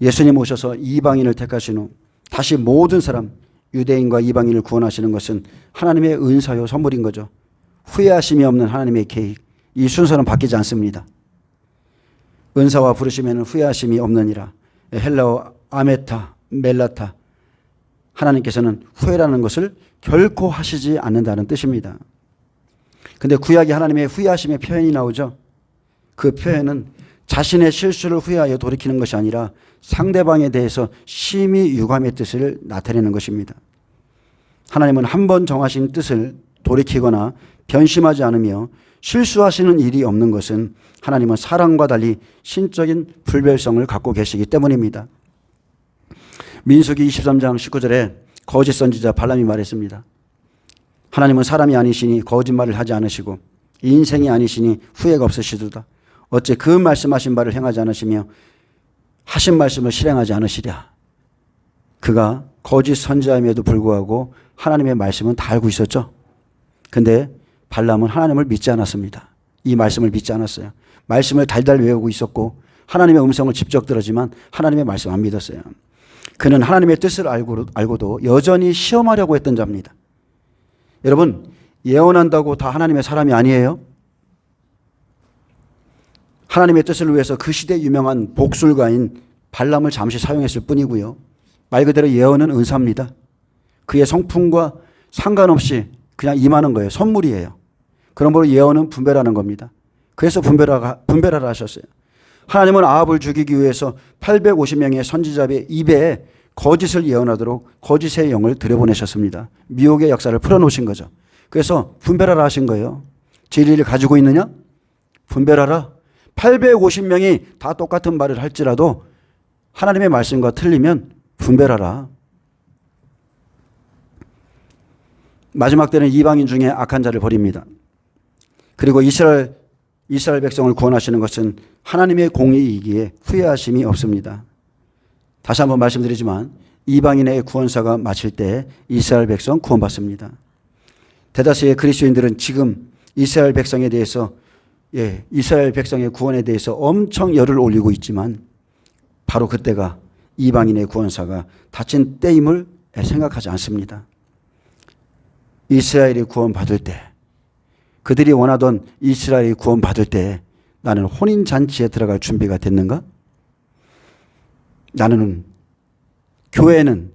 예수님 오셔서 이방인을 택하신 후 다시 모든 사람 유대인과 이방인을 구원하시는 것은 하나님의 은사요 선물인 거죠. 후회하심이 없는 하나님의 계획. 이 순서는 바뀌지 않습니다. 은사와 부르심에는 후회하심이 없느니라. 헬라어 아메타, 멜라타. 하나님께서는 후회라는 것을 결코 하시지 않는다는 뜻입니다. 근데 구약에 하나님의 후회하심의 표현이 나오죠. 그 표현은 자신의 실수를 후회하여 돌이키는 것이 아니라 상대방에 대해서 심히 유감의 뜻을 나타내는 것입니다. 하나님은 한 번 정하신 뜻을 돌이키거나 변심하지 않으며 실수하시는 일이 없는 것은 하나님은 사랑과 달리 신적인 불별성을 갖고 계시기 때문입니다. 민수기 23장 19절에 거짓 선지자 발람이 말했습니다. 하나님은 사람이 아니시니 거짓말을 하지 않으시고 인생이 아니시니 후회가 없으시도다. 어째 그 말씀하신 바를 행하지 않으시며 하신 말씀을 실행하지 않으시랴. 그가 거짓 선지자임에도 불구하고 하나님의 말씀은 다 알고 있었죠. 근데 발람은 하나님을 믿지 않았습니다. 이 말씀을 믿지 않았어요. 말씀을 달달 외우고 있었고 하나님의 음성을 직접 들었지만 하나님의 말씀 안 믿었어요. 그는 하나님의 뜻을 알고도 여전히 시험하려고 했던 자입니다. 여러분, 예언한다고 다 하나님의 사람이 아니에요. 하나님의 뜻을 위해서 그 시대 유명한 복술가인 발람을 잠시 사용했을 뿐이고요. 말 그대로 예언은 은사입니다. 그의 성품과 상관없이 그냥 임하는 거예요. 선물이에요. 그러므로 예언은 분별하는 겁니다. 그래서 분별하라 하셨어요. 하나님은 아합을 죽이기 위해서 850명의 선지자의 입에 거짓을 예언하도록 거짓의 영을 들여보내셨습니다. 미혹의 역사를 풀어놓으신 거죠. 그래서 분별하라 하신 거예요. 진리를 가지고 있느냐? 분별하라. 850명이 다 똑같은 말을 할지라도 하나님의 말씀과 틀리면 분별하라. 마지막 때는 이방인 중에 악한 자를 버립니다. 그리고 이스라엘 백성을 구원하시는 것은 하나님의 공의이기에 후회하심이 없습니다. 다시 한번 말씀드리지만 이방인의 구원사가 마칠 때 이스라엘 백성 구원받습니다. 대다수의 그리스도인들은 지금 이스라엘 백성에 대해서 이스라엘 백성의 구원에 대해서 엄청 열을 올리고 있지만 바로 그때가 이방인의 구원사가 닫힌 때임을 생각하지 않습니다. 이스라엘이 구원받을 때, 그들이 원하던 이스라엘이 구원받을 때 나는 혼인잔치에 들어갈 준비가 됐는가? 나는 교회는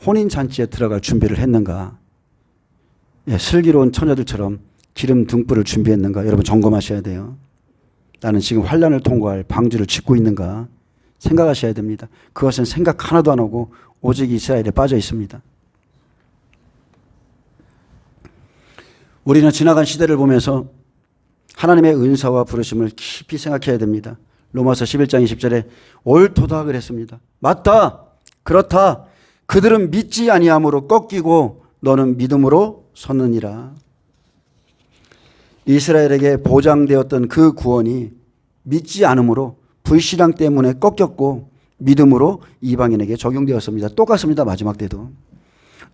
혼인잔치에 들어갈 준비를 했는가? 슬기로운 처녀들처럼 기름 등불을 준비했는가? 여러분 점검하셔야 돼요. 나는 지금 환난을 통과할 방주를 짓고 있는가? 생각하셔야 됩니다. 그것은 생각 하나도 안 하고 오직 이스라엘에 빠져 있습니다. 우리는 지나간 시대를 보면서 하나님의 은사와 부르심을 깊이 생각해야 됩니다. 로마서 11장 20절에 옳도다 그랬습니다. 맞다. 그렇다. 그들은 믿지 아니함으로 꺾이고 너는 믿음으로 섰느니라. 이스라엘에게 보장되었던 그 구원이 믿지 않음으로 불신앙 때문에 꺾였고 믿음으로 이방인에게 적용되었습니다. 똑같습니다. 마지막 때도.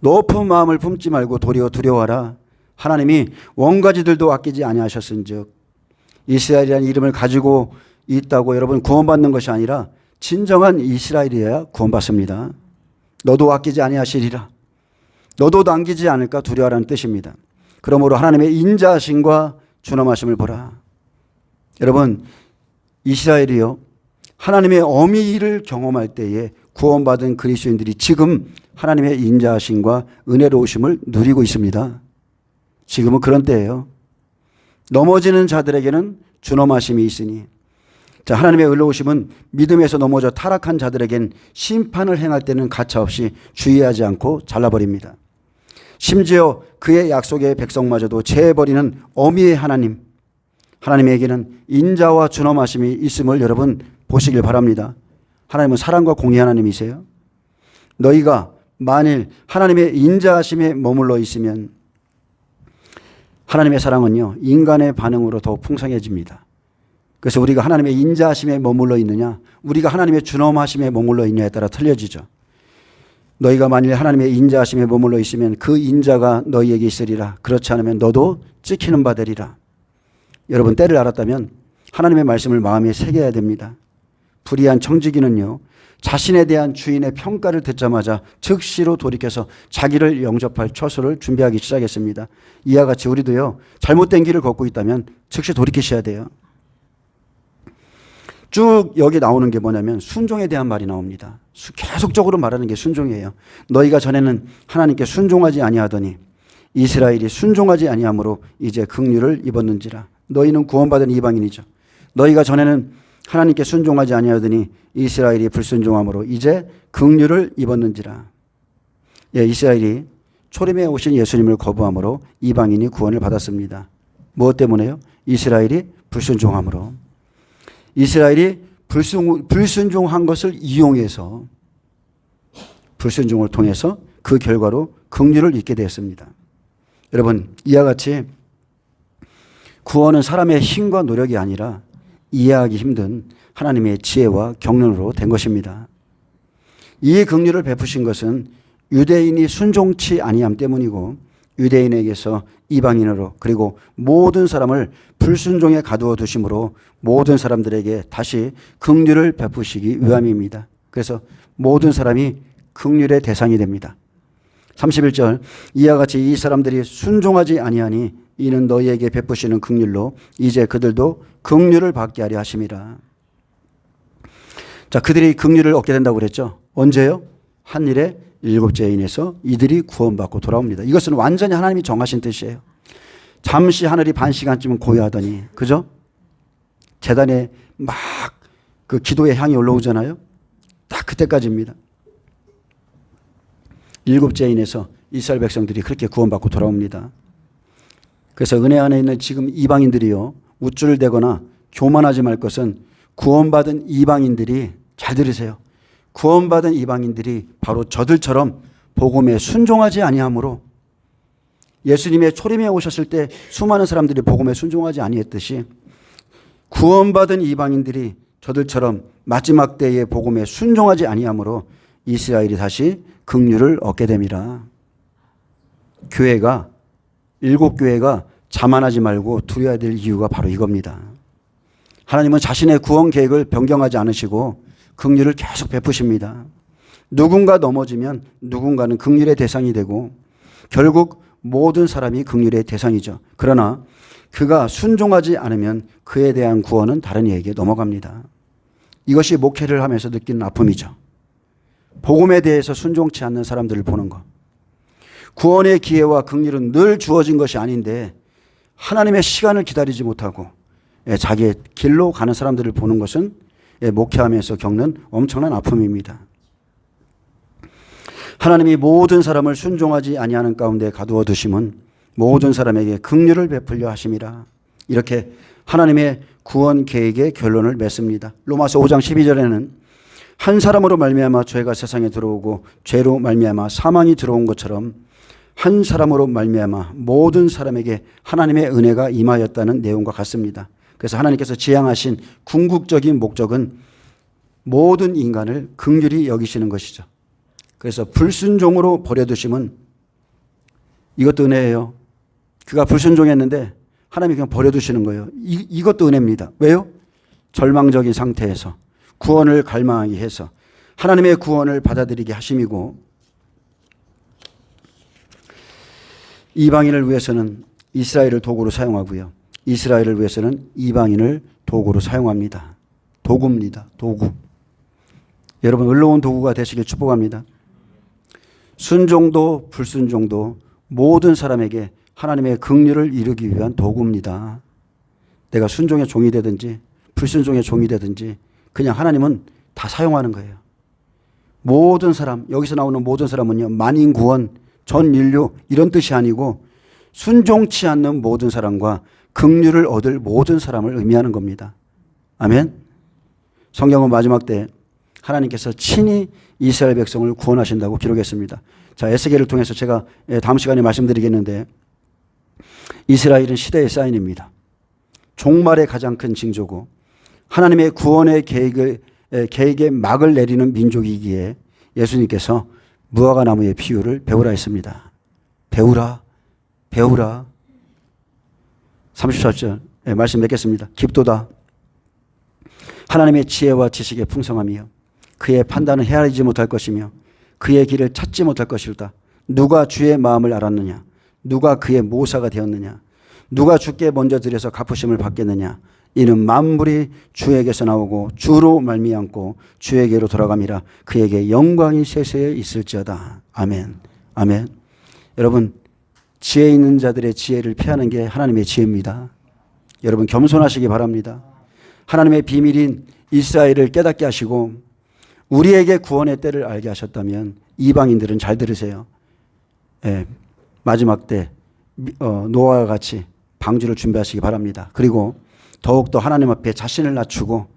높은 마음을 품지 말고 도리어 두려워하라. 하나님이 원가지들도 아끼지 아니하셨은즉 이스라엘이라는 이름을 가지고 있다고 여러분 구원받는 것이 아니라 진정한 이스라엘이어야 구원받습니다. 너도 아끼지 아니하시리라. 너도 남기지 않을까 두려워하라는 뜻입니다. 그러므로 하나님의 인자하심과 준엄하심을 보라. 여러분 이스라엘이요 하나님의 어미를 경험할 때에 구원받은 그리스도인들이 지금 하나님의 인자하심과 은혜로우심을 누리고 있습니다. 지금은 그런 때예요. 넘어지는 자들에게는 준엄하심이 있으니 자, 하나님의 의로우심은 믿음에서 넘어져 타락한 자들에겐 심판을 행할 때는 가차없이 주의하지 않고 잘라버립니다. 심지어 그의 약속의 백성마저도 제해버리는 어미의 하나님에게는 인자와 준엄하심이 있음을 여러분 보시길 바랍니다. 하나님은 사랑과 공의 하나님이세요. 너희가 만일 하나님의 인자하심에 머물러 있으면 하나님의 사랑은요 인간의 반응으로 더 풍성해집니다. 그래서 우리가 하나님의 인자하심에 머물러 있느냐 우리가 하나님의 준엄하심에 머물러 있느냐에 따라 틀려지죠. 너희가 만일 하나님의 인자하심에 머물러 있으면 그 인자가 너희에게 있으리라. 그렇지 않으면 너도 찍히는 바 되리라. 여러분 때를 알았다면 하나님의 말씀을 마음에 새겨야 됩니다. 불의한 청지기는요 자신에 대한 주인의 평가를 듣자마자 즉시로 돌이켜서 자기를 영접할 처소를 준비하기 시작했습니다. 이와 같이 우리도요 잘못된 길을 걷고 있다면 즉시 돌이키셔야 돼요. 쭉 여기 나오는 게 뭐냐면 순종에 대한 말이 나옵니다. 계속적으로 말하는 게 순종이에요. 너희가 전에는 하나님께 순종하지 아니하더니 이스라엘이 순종하지 아니함으로 이제 긍휼을 입었는지라. 너희는 구원받은 이방인이죠. 너희가 전에는 하나님께 순종하지 아니하더니 이스라엘이 불순종함으로 이제 긍휼을 입었는지라. 이스라엘이 초림에 오신 예수님을 거부함으로 이방인이 구원을 받았습니다. 무엇 때문에요? 이스라엘이 불순종함으로. 이스라엘이 불순종한 것을 이용해서 불순종을 통해서 그 결과로 긍휼을 입게 되었습니다. 여러분 이와 같이 구원은 사람의 힘과 노력이 아니라 이해하기 힘든 하나님의 지혜와 경륜으로 된 것입니다. 이 긍휼을 베푸신 것은 유대인이 순종치 아니함 때문이고 유대인에게서 이방인으로 그리고 모든 사람을 불순종에 가두어 두심으로 모든 사람들에게 다시 긍휼을 베푸시기 위함입니다. 그래서 모든 사람이 긍휼의 대상이 됩니다. 31절 이와 같이 이 사람들이 순종하지 아니하니 이는 너희에게 베푸시는 긍휼로 이제 그들도 긍휼을 받게 하려 하심이라. 자, 그들이 긍휼을 얻게 된다고 그랬죠. 언제요? 한 일에 7째에 인해서 이들이 구원받고 돌아옵니다. 이것은 완전히 하나님이 정하신 뜻이에요. 잠시 하늘이 반 시간쯤은 고요하더니, 그죠? 제단에 막 그 기도의 향이 올라오잖아요. 딱 그때까지입니다. 7째에 인해서 이스라엘 백성들이 그렇게 구원받고 돌아옵니다. 그래서 은혜 안에 있는 지금 이방인들이요, 우쭐을 대거나 교만하지 말 것은 구원받은 이방인들이, 잘 들으세요. 구원받은 이방인들이 바로 저들처럼 복음에 순종하지 아니하므로, 예수님의 초림에 오셨을 때 수많은 사람들이 복음에 순종하지 아니했듯이 구원받은 이방인들이 저들처럼 마지막 때의 복음에 순종하지 아니하므로 이스라엘이 다시 긍휼을 얻게 됨이라. 교회가, 7교회가 자만하지 말고 두려워야 될 이유가 바로 이겁니다. 하나님은 자신의 구원 계획을 변경하지 않으시고 긍휼을 계속 베푸십니다. 누군가 넘어지면 누군가는 긍휼의 대상이 되고 결국 모든 사람이 긍휼의 대상이죠. 그러나 그가 순종하지 않으면 그에 대한 구원은 다른 이에게 넘어갑니다. 이것이 목회를 하면서 느끼는 아픔이죠. 복음에 대해서 순종치 않는 사람들을 보는 것. 구원의 기회와 긍휼은 늘 주어진 것이 아닌데 하나님의 시간을 기다리지 못하고 자기의 길로 가는 사람들을 보는 것은 목회하면서 겪는 엄청난 아픔입니다. 하나님이 모든 사람을 순종하지 아니하는 가운데 가두어 두심은 모든 사람에게 긍휼을 베풀려 하심이라. 이렇게 하나님의 구원 계획의 결론을 맺습니다. 로마서 5장 12절에는 한 사람으로 말미암아 죄가 세상에 들어오고 죄로 말미암아 사망이 들어온 것처럼 한 사람으로 말미암아 모든 사람에게 하나님의 은혜가 임하였다는 내용과 같습니다. 그래서 하나님께서 지향하신 궁극적인 목적은 모든 인간을 긍휼히 여기시는 것이죠. 그래서 불순종으로 버려두심은 이것도 은혜예요. 그가 불순종했는데 하나님이 그냥 버려두시는 거예요. 이것도 은혜입니다. 왜요? 절망적인 상태에서 구원을 갈망하게 해서 하나님의 구원을 받아들이게 하심이고, 이방인을 위해서는 이스라엘을 도구로 사용하고요, 이스라엘을 위해서는 이방인을 도구로 사용합니다. 도구입니다. 도구. 여러분, 의로운 도구가 되시길 축복합니다. 순종도 불순종도 모든 사람에게 하나님의 긍휼을 이루기 위한 도구입니다. 내가 순종의 종이 되든지 불순종의 종이 되든지 그냥 하나님은 다 사용하는 거예요. 모든 사람, 여기서 나오는 모든 사람은요, 만인 구원, 전 인류 이런 뜻이 아니고 순종치 않는 모든 사람과 긍휼을 얻을 모든 사람을 의미하는 겁니다. 아멘. 성경은 마지막 때 하나님께서 친히 이스라엘 백성을 구원하신다고 기록했습니다. 자, 에스겔을 통해서 제가 다음 시간에 말씀드리겠는데, 이스라엘은 시대의 사인입니다. 종말의 가장 큰 징조고 하나님의 구원의 계획에 막을 내리는 민족이기에 예수님께서 무화과 나무의 비유를 배우라 했습니다. 배우라. 34절 말씀 맺겠습니다. 깊도다. 하나님의 지혜와 지식의 풍성함이요, 그의 판단은 헤아리지 못할 것이며 그의 길을 찾지 못할 것이로다. 누가 주의 마음을 알았느냐? 누가 그의 모사가 되었느냐? 누가 주께 먼저 드려서 갚으심을 받겠느냐? 이는 만물이 주에게서 나오고 주로 말미암고 주에게로 돌아감이라. 그에게 영광이 세세에 있을지어다. 아멘. 아멘. 여러분, 지혜 있는 자들의 지혜를 피하는 게 하나님의 지혜입니다. 여러분, 겸손하시기 바랍니다. 하나님의 비밀인 이스라엘을 깨닫게 하시고 우리에게 구원의 때를 알게 하셨다면 이방인들은 잘 들으세요. 마지막 때 노아와 같이 방주를 준비하시기 바랍니다. 그리고 더욱더 하나님 앞에 자신을 낮추고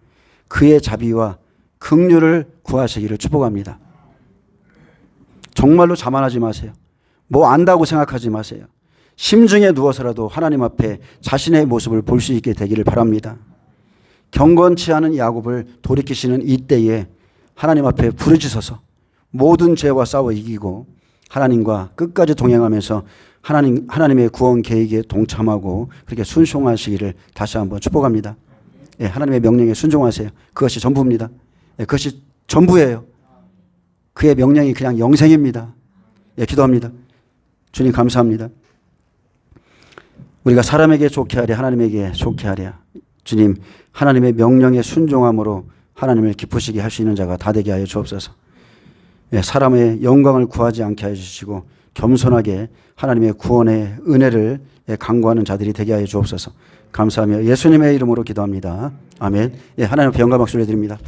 그의 자비와 긍휼을 구하시기를 축복합니다. 정말로 자만하지 마세요. 뭐 안다고 생각하지 마세요. 심중에 누워서라도 하나님 앞에 자신의 모습을 볼 수 있게 되기를 바랍니다. 경건치 않은 야곱을 돌이키시는 이때에 하나님 앞에 부르짖어서 모든 죄와 싸워 이기고 하나님과 끝까지 동행하면서 하나님의 구원 계획에 동참하고 그렇게 순종하시기를 다시 한번 축복합니다. 예, 하나님의 명령에 순종하세요. 그것이 전부입니다. 예, 그것이 전부예요. 그의 명령이 그냥 영생입니다. 예, 기도합니다. 주님 감사합니다. 우리가 사람에게 좋게 하랴 하나님에게 좋게 하랴. 주님 하나님의 명령에 순종함으로 하나님을 기쁘시게 할 수 있는 자가 다 되게 하여 주옵소서. 예, 사람의 영광을 구하지 않게 하여 주시고 겸손하게 하나님의 구원의 은혜를 간구하는 자들이 되게 하여 주옵소서. 감사하며 예수님의 이름으로 기도합니다. 아멘. 예, 하나님 영광 박수를 드립니다.